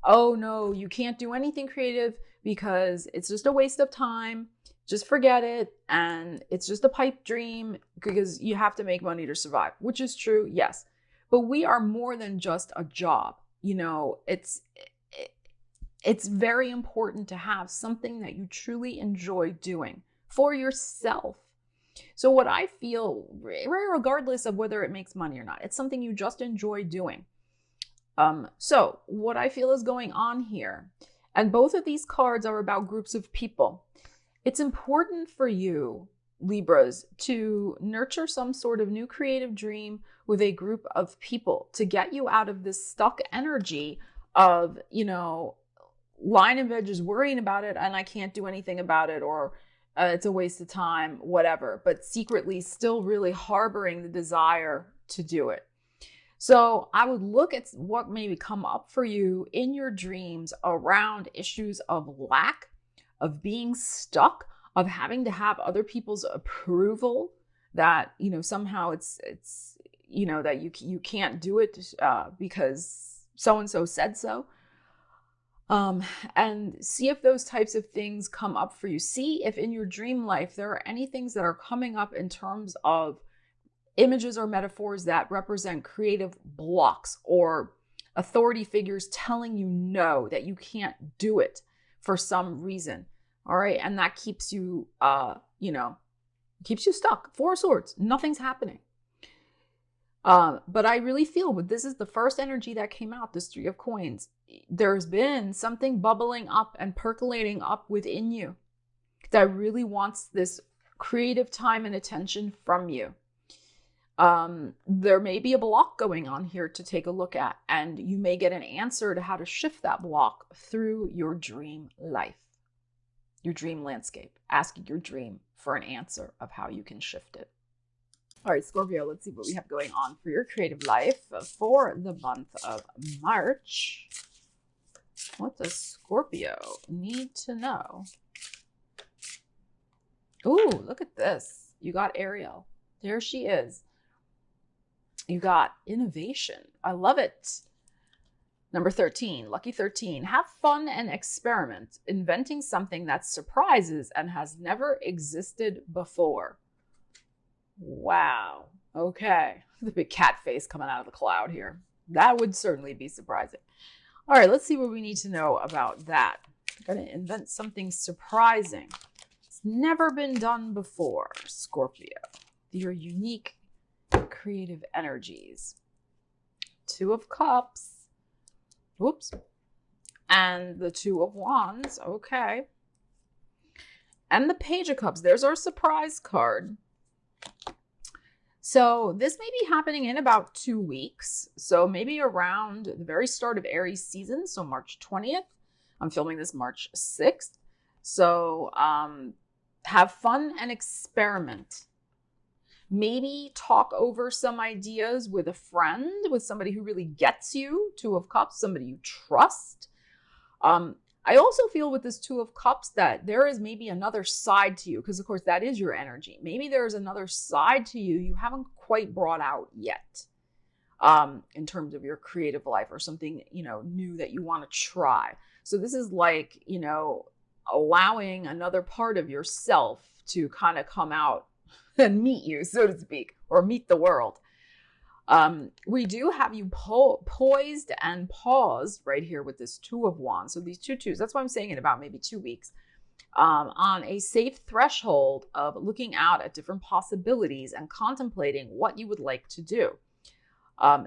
Oh no, you can't do anything creative because it's just a waste of time. Just forget it. And it's just a pipe dream because you have to make money to survive, which is true. Yes. But we are more than just a job. You know, it's very important to have something that you truly enjoy doing for yourself. So what I feel, regardless of whether it makes money or not, it's something you just enjoy doing. So what I feel is going on here, and both of these cards are about groups of people. It's important for you Libras, to nurture some sort of new creative dream with a group of people to get you out of this stuck energy of, line of edges, worrying about it and I can't do anything about it, or it's a waste of time, whatever, but secretly still really harboring the desire to do it. So I would look at what maybe come up for you in your dreams around issues of lack, of being stuck, of having to have other people's approval, that, somehow it's that you can't do it because so-and-so said so. And see if those types of things come up for you. See if in your dream life there are any things that are coming up in terms of images or metaphors that represent creative blocks or authority figures telling you no, that you can't do it for some reason. All right. And that keeps you, keeps you stuck. Four of Swords, nothing's happening. But I really feel, but this is the first energy that came out, this Three of Coins. There's been something bubbling up and percolating up within you that really wants this creative time and attention from you. There may be a block going on here to take a look at, and you may get an answer to how to shift that block through your dream life, your dream landscape, asking your dream for an answer of how you can shift it. All right, Scorpio, let's see what we have going on for your creative life for the month of March. What does Scorpio need to know? Ooh, look at this. You got Ariel. There she is. You got innovation. I love it. Number 13, lucky 13. Have fun and experiment, inventing something that surprises and has never existed before. Wow. Okay. The big cat face coming out of the cloud here. That would certainly be surprising. All right, let's see what we need to know about that. I'm going to invent something surprising. It's never been done before, Scorpio. Your unique creative energies. Two of Cups. Whoops. And the Two of Wands. Okay. And the Page of Cups. There's our surprise card. So this may be happening in about 2 weeks. So maybe around the very start of Aries season. So March 20th. I'm filming this March 6th. So have fun and experiment. Maybe talk over some ideas with a friend, with somebody who really gets you. Two of Cups, somebody you trust. I also feel with this Two of Cups that there is maybe another side to you, because of course that is your energy. Maybe there's another side to you you haven't quite brought out yet in terms of your creative life, or something, new that you want to try. So this is like, allowing another part of yourself to kind of come out and meet you, so to speak, or meet the world. We do have you poised and paused right here with this Two of Wands. So these two twos, that's why I'm saying in about maybe 2 weeks, on a safe threshold of looking out at different possibilities and contemplating what you would like to do.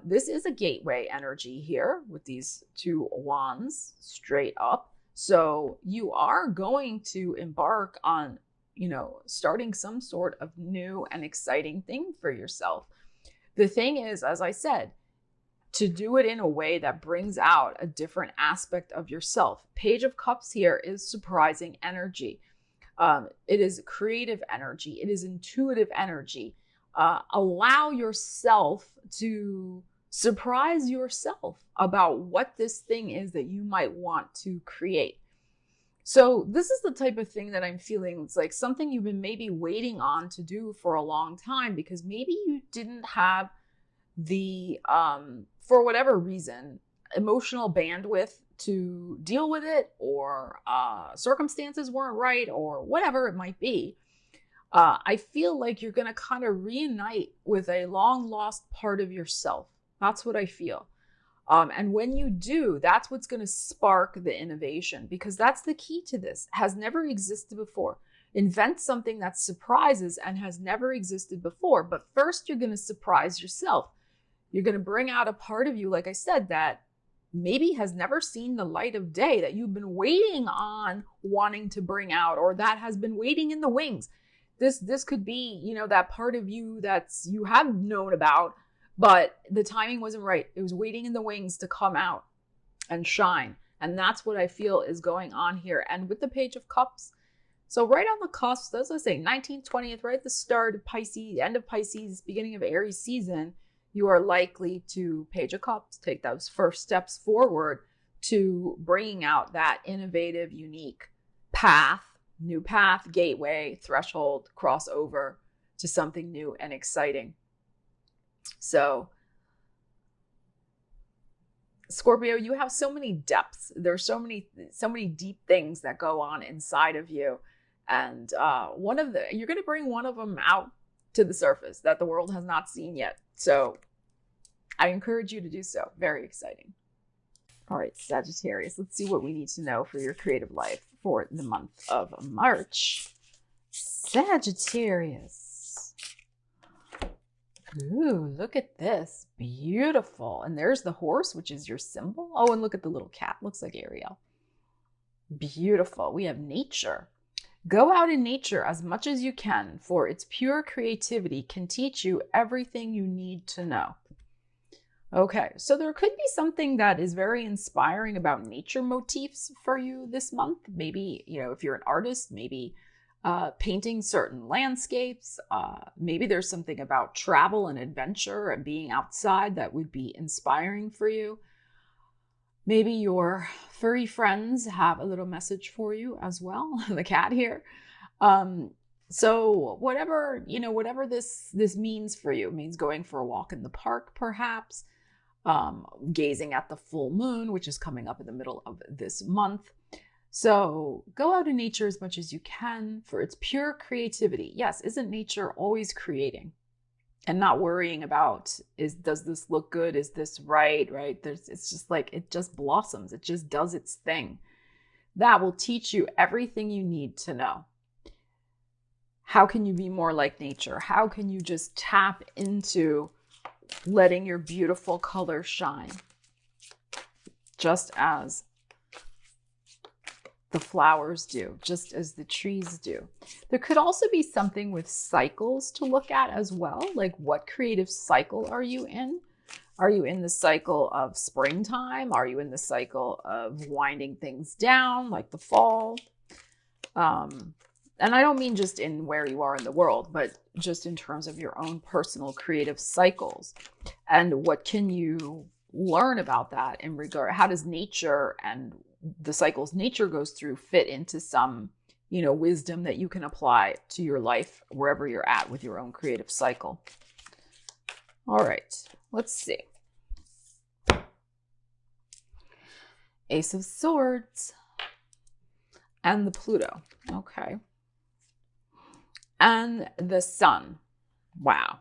This is a gateway energy here with these Two Wands straight up. So you are going to embark on, starting some sort of new and exciting thing for yourself. The thing is, as I said, to do it in a way that brings out a different aspect of yourself. Page of Cups here is surprising energy. It is creative energy. It is intuitive energy. Allow yourself to surprise yourself about what this thing is that you might want to create. So this is the type of thing that I'm feeling. It's like something you've been maybe waiting on to do for a long time, because maybe you didn't have the, for whatever reason, emotional bandwidth to deal with it, or circumstances weren't right, or whatever it might be. I feel like you're going to kind of reunite with a long lost part of yourself. That's what I feel. And when you do, that's what's going to spark the innovation, because that's the key to this. Has never existed before. Invent something that surprises and has never existed before. But first, you're going to surprise yourself. You're going to bring out a part of you, like I said, that maybe has never seen the light of day, that you've been waiting on wanting to bring out, or that has been waiting in the wings. this could be, you know, that part of you that's you have known about, but the timing wasn't right. It was waiting in the wings to come out and shine. And that's what I feel is going on here. And with the Page of Cups, so right on the cusp, as I say, 19th, 20th, right at the start of Pisces, end of Pisces, beginning of Aries season, you are likely to, Page of Cups, take those first steps forward to bringing out that innovative, unique path, new path, gateway, threshold, crossover to something new and exciting. So Scorpio, you have so many depths. There's so many deep things that go on inside of you. And you're going to bring one of them out to the surface that the world has not seen yet. So I encourage you to do so. Very exciting. All right, Sagittarius, let's see what we need to know for your creative life for the month of March. Sagittarius. Ooh, look at this. Beautiful. And there's the horse, which is your symbol. Oh, and look at the little cat. Looks like Ariel. Beautiful. We have nature. Go out in nature as much as you can, for its pure creativity can teach you everything you need to know. Okay, so there could be something that is very inspiring about nature motifs for you this month. Maybe, you know, if you're an artist, maybe painting certain landscapes. Maybe there's something about travel and adventure and being outside that would be inspiring for you. Maybe your furry friends have a little message for you as well. The cat here. So whatever, you know, whatever this means for you, it means going for a walk in the park, perhaps, gazing at the full moon, which is coming up in the middle of this month. So go out in nature as much as you can for its pure creativity. Yes, isn't nature always creating and not worrying about, does this look good? Is this right? It's just like, it just blossoms. It just does its thing. That will teach you everything you need to know. How can you be more like nature? How can you just tap into letting your beautiful colors shine? Just as the flowers do, just as the trees do. There could also be something with cycles to look at as well. Like, what creative cycle are you in? Are you in the cycle of springtime? Are you in the cycle of winding things down, like the fall? And I don't mean just in where you are in the world, but just in terms of your own personal creative cycles. And what can you learn about that in regard? How does nature and the cycles nature goes through fit into some, you know, wisdom that you can apply to your life wherever you're at with your own creative cycle? All right, let's see. Ace of Swords and the Pluto. Okay. And the Sun. Wow.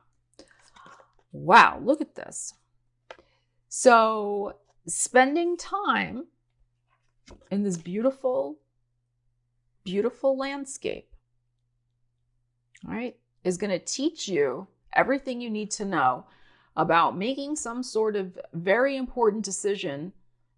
Wow, look at this. So spending time in this beautiful, beautiful landscape, all right, is going to teach you everything you need to know about making some sort of very important decision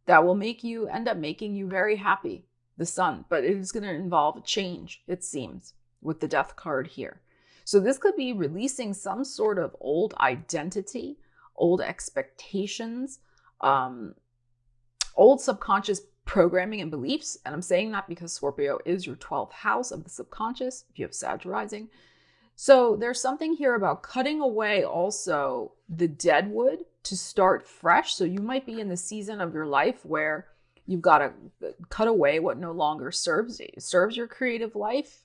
that will end up making you very happy, the Sun. But it is going to involve a change, it seems, with the Death card here. So this could be releasing some sort of old identity, old expectations, old subconscious programming and beliefs. And I'm saying that because Scorpio is your 12th house of the subconscious, if you have Sag rising. So there's something here about cutting away also the dead wood to start fresh. So you might be in the season of your life where you've got to cut away what no longer serves your creative life.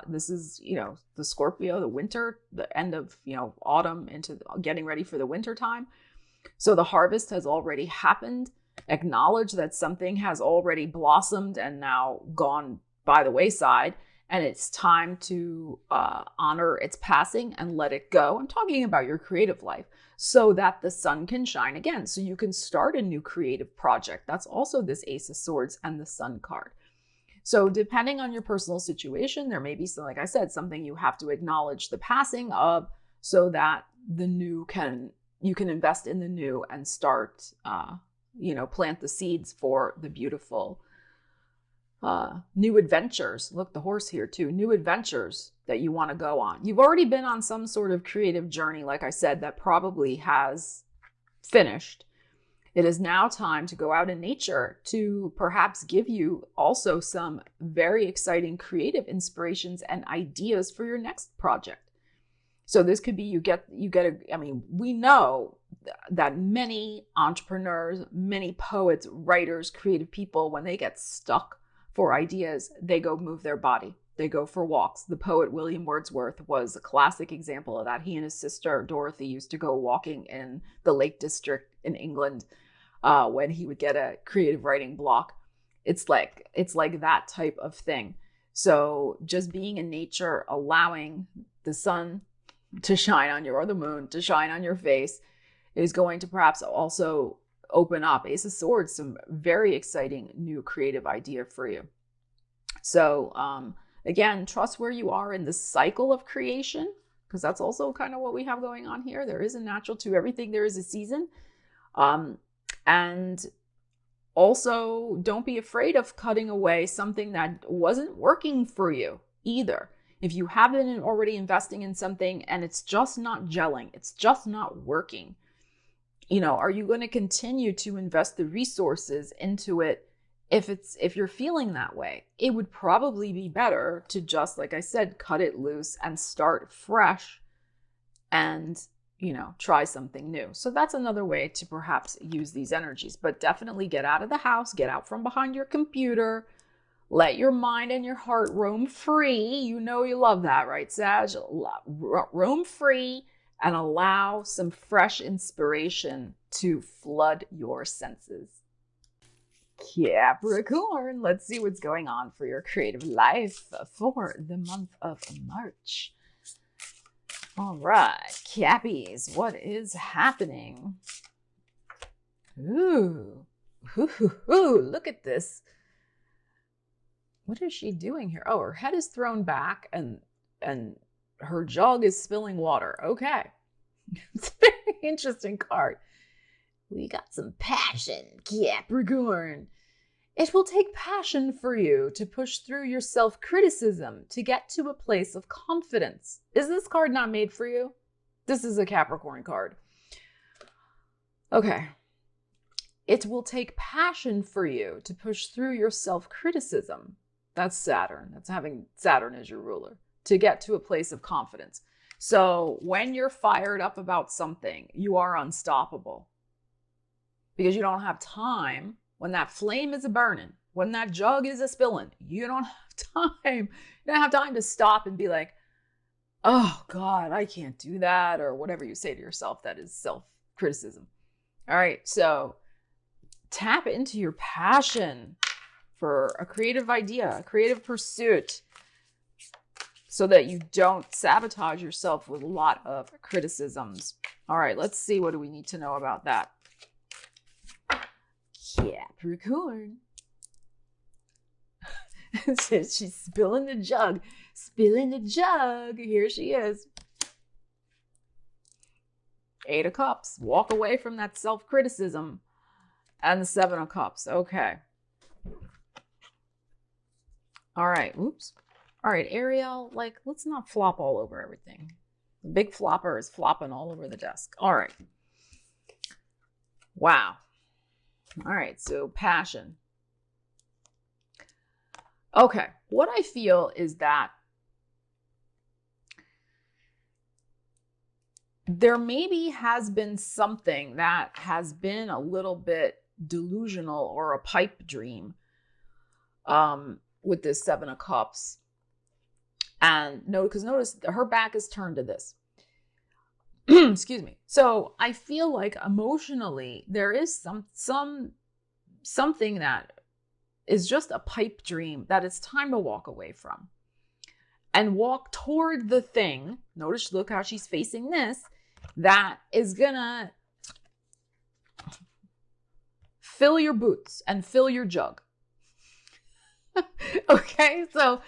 This is, you know, the Scorpio, the winter, the end of, you know, autumn into getting ready for the winter time. So the harvest has already happened. Acknowledge that something has already blossomed and now gone by the wayside, and it's time to honor its passing and let it go. I'm talking about your creative life, so that the sun can shine again, so you can start a new creative project. That's also this Ace of Swords and the Sun card. So depending on your personal situation, there may be, so like I said, something you have to acknowledge the passing of, so that the new you can invest in the new and start plant the seeds for the beautiful new adventures. Look, the horse here too. New adventures that you want to go on. You've already been on some sort of creative journey, like I said, that probably has finished. It is now time to go out in nature to perhaps give you also some very exciting creative inspirations and ideas for your next project. So this could be we know that many entrepreneurs, many poets, writers, creative people, when they get stuck for ideas, they go move their body. They go for walks. The poet William Wordsworth was a classic example of that. He and his sister Dorothy used to go walking in the Lake District in England when he would get a creative writing block. It's like that type of thing. So just being in nature, allowing the sun to shine on you or the moon to shine on your face is going to perhaps also open up, Ace of Swords, some very exciting new creative idea for you. So again, trust where you are in the cycle of creation, because that's also kind of what we have going on here. There is a natural to everything. There is a season. And also don't be afraid of cutting away something that wasn't working for you either. If you have been already investing in something and it's just not gelling, it's just not working, are you going to continue to invest the resources into it? If you're feeling that way, it would probably be better to just, like I said, cut it loose and start fresh and, try something new. So that's another way to perhaps use these energies, but definitely get out of the house, get out from behind your computer, let your mind and your heart roam free. You love that, right, Sag? Roam free and allow some fresh inspiration to flood your senses. Capricorn, let's see what's going on for your creative life for the month of March. All right, Cappies, what is happening? Ooh, look at this. What is she doing here? Oh, her head is thrown back and her jug is spilling water. Okay. It's a very interesting card. We got some passion, Capricorn. It will take passion for you to push through your self-criticism to get to a place of confidence. Is this card not made for you? This is a Capricorn card. Okay. It will take passion for you to push through your self-criticism. That's Saturn. That's having Saturn as your ruler. To get to a place of confidence. So when you're fired up about something, you are unstoppable. Because you don't have time, when that flame is a-burning, when that jug is a-spilling, you don't have time. You don't have time to stop and be like, oh God, I can't do that, or whatever you say to yourself that is self-criticism. All right, so tap into your passion for a creative idea, a creative pursuit, so that you don't sabotage yourself with a lot of criticisms. All right, let's see, what do we need to know about that? Capricorn. She's spilling the jug. Spilling the jug. Here she is. 8 of Cups. Walk away from that self-criticism. And the 7 of Cups. Okay. All right. Oops. All right, Ariel, let's not flop all over everything. The big flopper is flopping all over the desk. All right. Wow. All right, so passion. Okay, what I feel is that there maybe has been something that has been a little bit delusional or a pipe dream with this 7 of Cups. And because notice her back is turned to this. Excuse me. So I feel like emotionally there is something that is just a pipe dream that it's time to walk away from and walk toward the thing. Notice, look how she's facing this. That is gonna fill your boots and fill your jug. Okay, so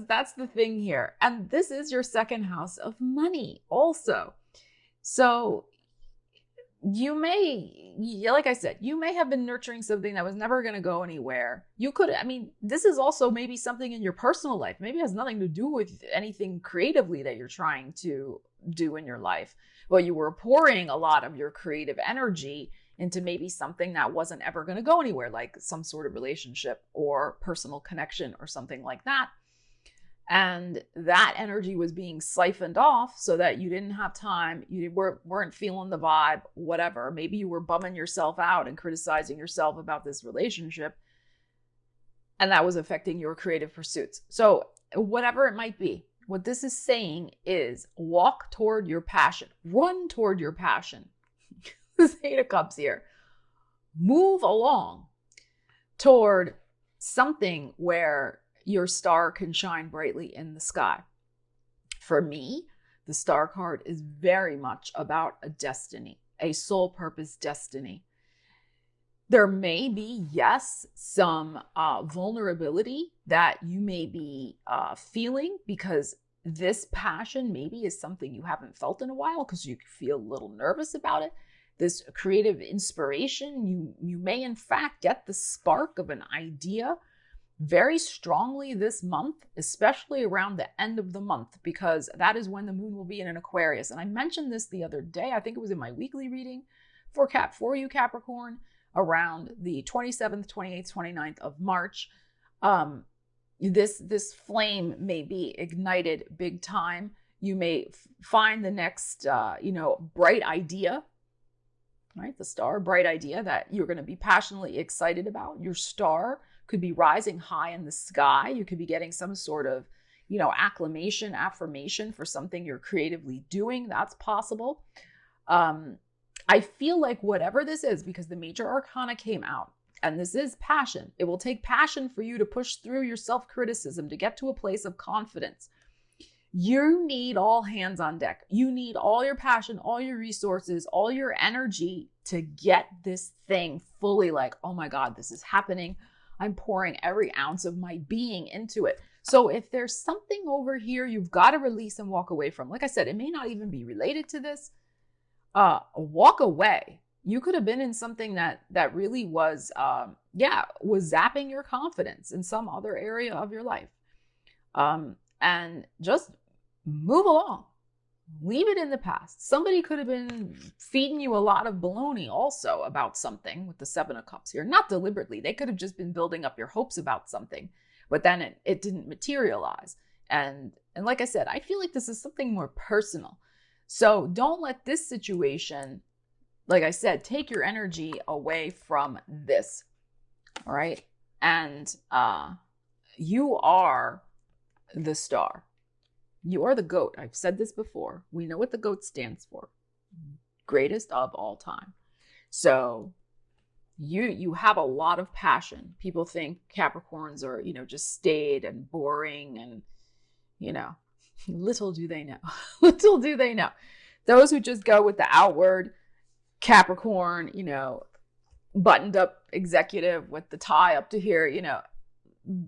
that's the thing here. And this is your second house of money also. So you may, yeah, like I said, you may have been nurturing something that was never going to go anywhere. You could, I mean, this is also maybe something in your personal life. Maybe it has nothing to do with anything creatively that you're trying to do in your life. But you were pouring a lot of your creative energy into maybe something that wasn't ever going to go anywhere, like some sort of relationship or personal connection or something like that. And that energy was being siphoned off so that you didn't have time, you weren't feeling the vibe, whatever. Maybe you were bumming yourself out and criticizing yourself about this relationship, and that was affecting your creative pursuits. So whatever it might be, what this is saying is walk toward your passion, run toward your passion. This Eight of Cups here. Move along toward something where your star can shine brightly in the sky. For me, the star card is very much about a destiny, a soul purpose destiny. There may be, yes, some vulnerability that you may be feeling, because this passion maybe is something you haven't felt in a while because you feel a little nervous about it. This creative inspiration, you may in fact get the spark of an idea very strongly this month, especially around the end of the month, because that is when the moon will be in an Aquarius. And I mentioned this the other day, I think it was in my weekly reading for you Capricorn, around the 27th, 28th, 29th of March. This flame may be ignited big time. You may find the next, bright idea, right? The star, bright idea that you're going to be passionately excited about. Your star could be rising high in the sky. You could be getting some sort of, affirmation for something you're creatively doing. That's possible. I feel like whatever this is, because the major arcana came out, and this is passion. It will take passion for you to push through your self-criticism to get to a place of confidence. You need all hands on deck. You need all your passion, all your resources, all your energy to get this thing fully like, oh my God, this is happening. I'm pouring every ounce of my being into it. So if there's something over here you've got to release and walk away from, like I said, it may not even be related to this. Walk away. You could have been in something that really was, was zapping your confidence in some other area of your life. And just move along. Leave it in the past. Somebody could have been feeding you a lot of baloney also about something with the Seven of Cups here. Not deliberately. They could have just been building up your hopes about something, but then it didn't materialize. And like I said, I feel like this is something more personal. So don't let this situation, like I said, take your energy away from this. All right. And you are the star. You are the goat. I've said this before. We know what the goat stands for. Greatest of all time. So you have a lot of passion. People think Capricorns are, just staid and boring and, little do they know. Little do they know. Those who just go with the outward Capricorn, buttoned up executive with the tie up to here,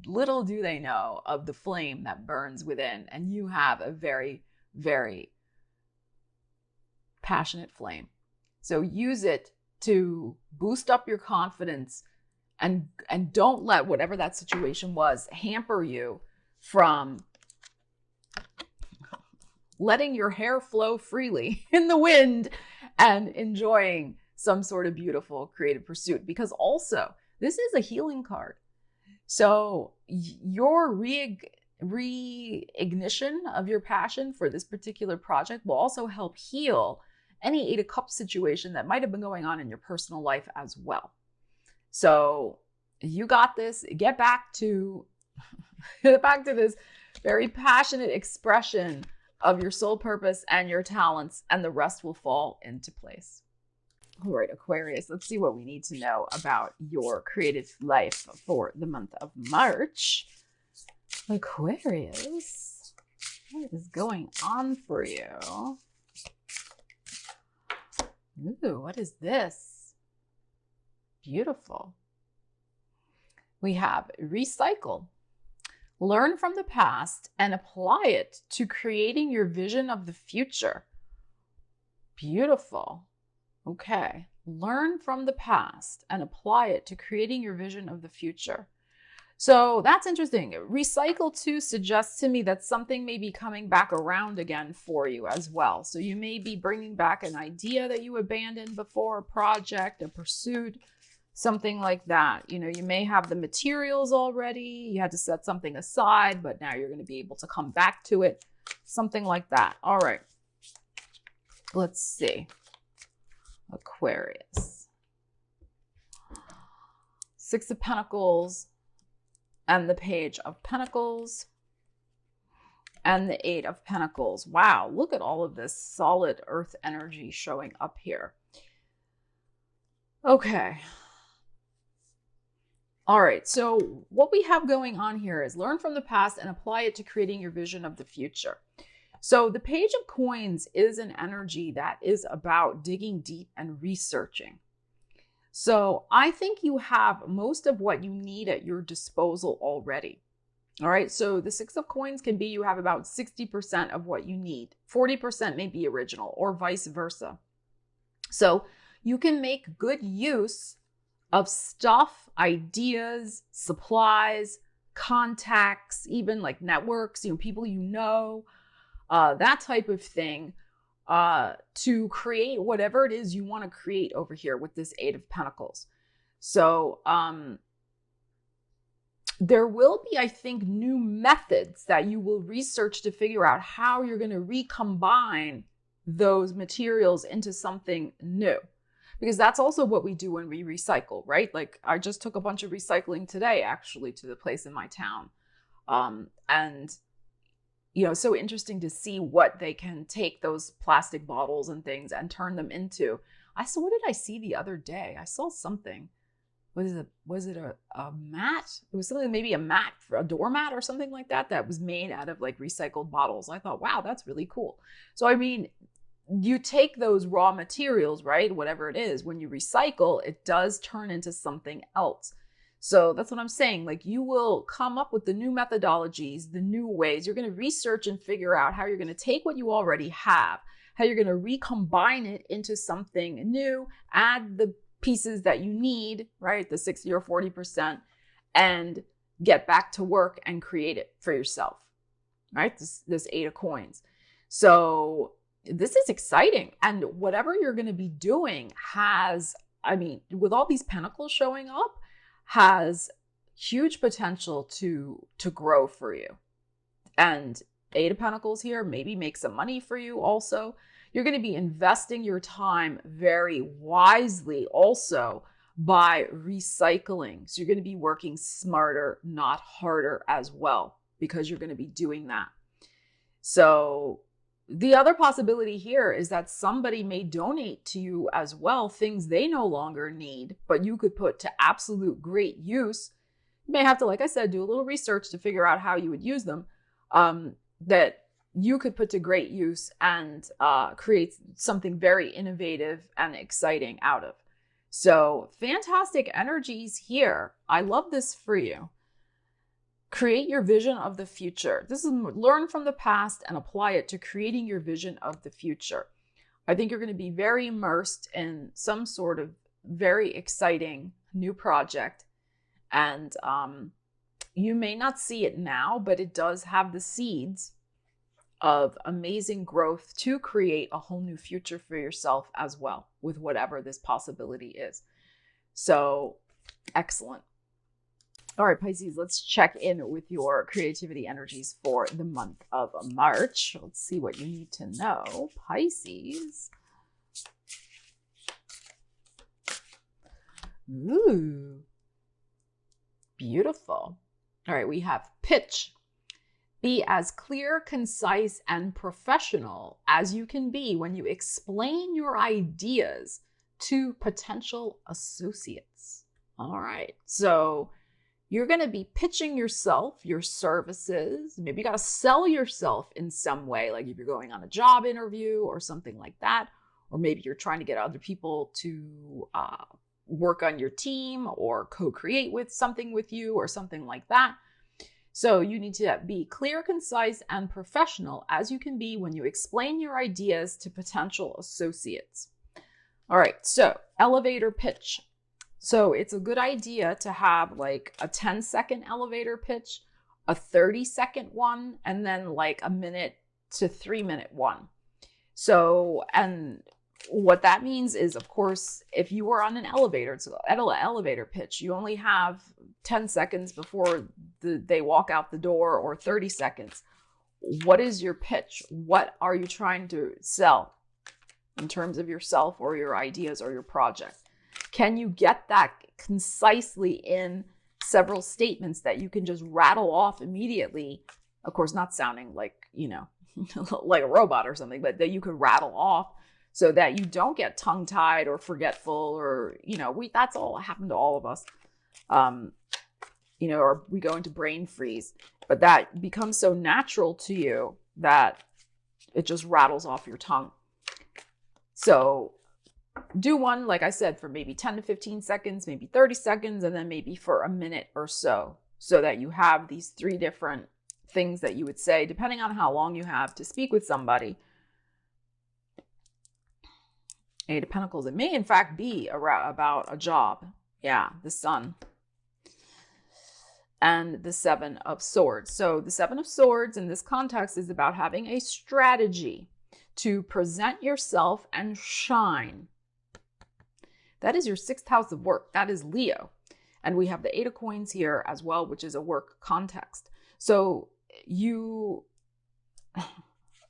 little do they know of the flame that burns within. And you have a very, very passionate flame. So use it to boost up your confidence, and don't let whatever that situation was hamper you from letting your hair flow freely in the wind and enjoying some sort of beautiful creative pursuit. Because also, this is a healing card. So your reignition of your passion for this particular project will also help heal any Eight of Cups situation that might have been going on in your personal life as well. So you got this. Get back to this very passionate expression of your soul purpose and your talents, and the rest will fall into place. All right, Aquarius, let's see what we need to know about your creative life for the month of March. Aquarius, what is going on for you? Ooh, what is this? Beautiful. We have recycle. Learn from the past and apply it to creating your vision of the future. Beautiful. Okay. Learn from the past and apply it to creating your vision of the future. So that's interesting. Recycle 2 suggests to me that something may be coming back around again for you as well. So you may be bringing back an idea that you abandoned before, a project, a pursuit, something like that. You know, you may have the materials already. You had to set something aside, but now you're going to be able to come back to it. Something like that. All right. Let's see. Aquarius. 6 of Pentacles. And the Page of Pentacles and the 8 of Pentacles. Wow, look at all of this solid earth energy showing up here. Okay. All right, so what we have going on here is learn from the past and apply it to creating your vision of the future. So the Page of Coins is an energy that is about digging deep and researching. So I think you have most of what you need at your disposal already. All right. So the 6 of Coins can be you have about 60% of what you need. 40% may be original or vice versa. So you can make good use of stuff, ideas, supplies, contacts, even like networks, people that type of thing. To create whatever it is you want to create over here with this 8 of Pentacles. So there will be, I think, new methods that you will research to figure out how you're going to recombine those materials into something new. Because that's also what we do when we recycle, right? Like I just took a bunch of recycling today, actually, to the place in my town. And so interesting to see what they can take those plastic bottles and things and turn them into. What did I see the other day? I saw something. Was it a mat? It was something, maybe a mat, a doormat or something like that was made out of like recycled bottles. I thought, wow, that's really cool. So, I mean, you take those raw materials, right? Whatever it is, when you recycle, it does turn into something else. So that's what I'm saying. Like you will come up with the new methodologies, the new ways. You're going to research and figure out how you're going to take what you already have, how you're going to recombine it into something new, add the pieces that you need, right? The 60 or 40%, and get back to work and create it for yourself, right? This 8 of Coins. So this is exciting. And whatever you're going to be doing with all these pentacles showing up, has huge potential to grow for you. And 8 of Pentacles here, maybe make some money for you also. You're going to be investing your time very wisely also by recycling. So you're going to be working smarter, not harder as well, because you're going to be doing that. So the other possibility here is that somebody may donate to you as well things they no longer need, but you could put to absolute great use. You may have to, like I said, do a little research to figure out how you would use them, that you could put to great use and create something very innovative and exciting out of. So fantastic energies here. I love this for you. Create your vision of the future. This is learn from the past and apply it to creating your vision of the future. I think you're going to be very immersed in some sort of very exciting new project. And you may not see it now, but it does have the seeds of amazing growth to create a whole new future for yourself as well with whatever this possibility is. So excellent. All right, Pisces, let's check in with your creativity energies for the month of March. Let's see what you need to know, Pisces. Ooh, beautiful. All right, we have pitch. Be as clear, concise, and professional as you can be when you explain your ideas to potential associates. All right, so you're going to be pitching yourself, your services. Maybe you got to sell yourself in some way, like if you're going on a job interview or something like that. Or maybe you're trying to get other people to work on your team or co-create with something with you or something like that. So you need to be clear, concise, and professional as you can be when you explain your ideas to potential associates. All right, so elevator pitch. So it's a good idea to have like a 10-second elevator pitch, a 30-second one, and then like a minute to 3-minute one. So, and what that means is, of course, if you were on an elevator, it's an elevator pitch, you only have 10 seconds before they walk out the door, or 30 seconds. What is your pitch? What are you trying to sell in terms of yourself or your ideas or your project? Can you get that concisely in several statements that you can just rattle off immediately? Of course, not sounding like, like a robot or something, but that you could rattle off so that you don't get tongue-tied or forgetful, or, that's all happened to all of us. Or we go into brain freeze, but that becomes so natural to you that it just rattles off your tongue. So do one, like I said, for maybe 10 to 15 seconds, maybe 30 seconds, and then maybe for a minute or so that you have these 3 different things that you would say, depending on how long you have to speak with somebody. Eight of Pentacles. It may, in fact, be about a job. Yeah, the Sun. And the Seven of Swords. So the Seven of Swords in this context is about having a strategy to present yourself and shine. That is your 6th house of work. That is Leo. And we have the 8 of Coins here as well, which is a work context. So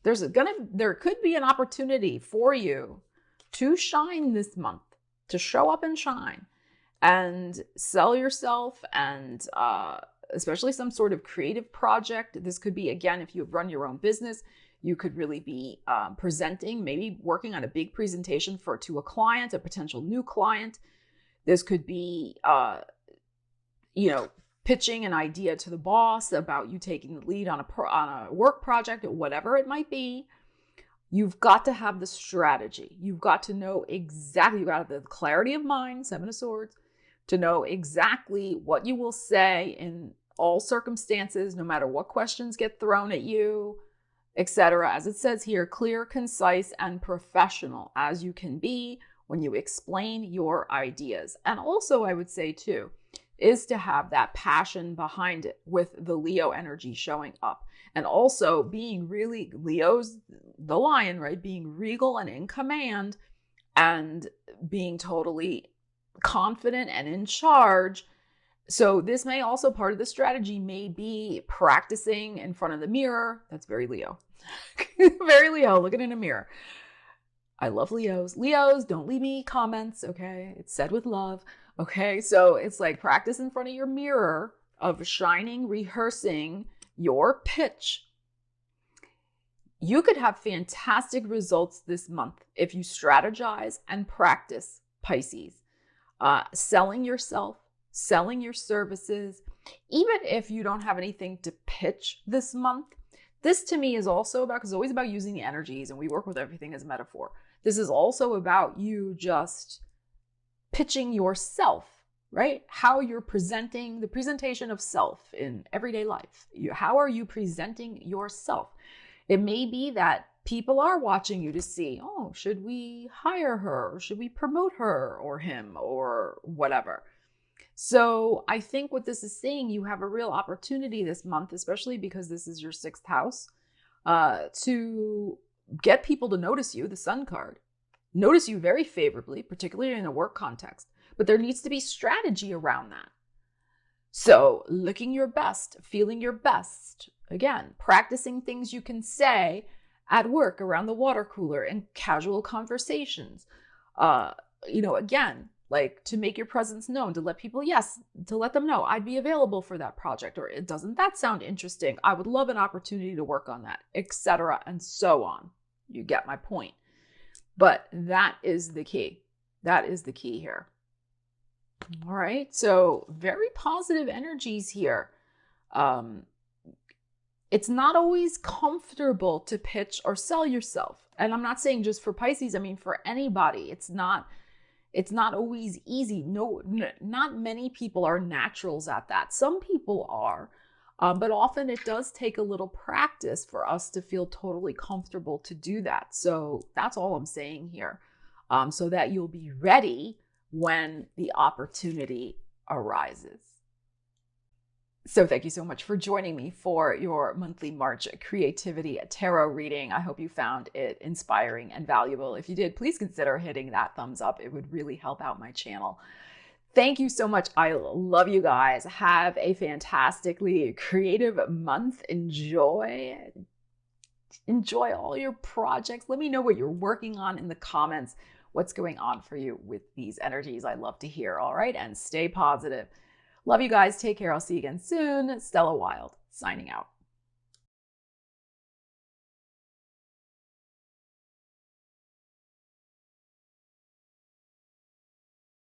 there could be an opportunity for you to shine this month, to show up and shine and sell yourself, and especially some sort of creative project. This could be, again, if you run your own business, you could really be presenting, maybe working on a big presentation to a client, a potential new client. This could be, pitching an idea to the boss about you taking the lead on a work project, or whatever it might be. You've got to have the strategy. You've got to know exactly, you've got to have the clarity of mind, 7 of Swords, to know exactly what you will say in all circumstances, no matter what questions get thrown at you, etc. As it says here, clear, concise, and professional as you can be when you explain your ideas. And also, I would say too, is to have that passion behind it, with the Leo energy showing up. And also being really, Leo's the lion, right? Being regal and in command, and being totally confident and in charge. So this may also, part of the strategy may be practicing in front of the mirror. That's very Leo. Very Leo, looking in a mirror. I love Leos. Leos, don't leave me comments, okay? It's said with love. Okay, so it's like practice in front of your mirror of shining, rehearsing your pitch. You could have fantastic results this month if you strategize and practice, Pisces. Selling yourself, selling your services, even if you don't have anything to pitch this month. This to me is also about, because it's always about using the energies, and we work with everything as a metaphor. This is also about you just pitching yourself, right? How you're presenting, the presentation of self in everyday life. How are you presenting yourself? It may be that people are watching you to see, oh, should we hire her? Or should we promote her or him or whatever? So I think what this is saying, you have a real opportunity this month, especially because this is your 6th house, to get people to notice you, the Sun card. Notice you very favorably, particularly in a work context, but there needs to be strategy around that. So looking your best, feeling your best, again, practicing things you can say at work, around the water cooler, in casual conversations, again, like to make your presence known, to let people, to let them know I'd be available for that project, or doesn't that sound interesting? I would love an opportunity to work on that, etc. and so on. You get my point. But that is the key. That is the key here. All right. So very positive energies here. It's not always comfortable to pitch or sell yourself. And I'm not saying just for Pisces. I mean, for anybody, it's not always easy. No, not many people are naturals at that. Some people are. But often it does take a little practice for us to feel totally comfortable to do that. So that's all I'm saying here. so that you'll be ready when the opportunity arises. So thank you so much for joining me for your monthly March Creativity Tarot reading. I hope you found it inspiring and valuable. If you did, please consider hitting that thumbs up. It would really help out my channel. Thank you so much. I love you guys. Have a fantastically creative month. Enjoy all your projects. Let me know what you're working on in the comments. What's going on for you with these energies? I love to hear. All right. And stay positive. Love you guys. Take care. I'll see you again soon. Stella Wilde signing out.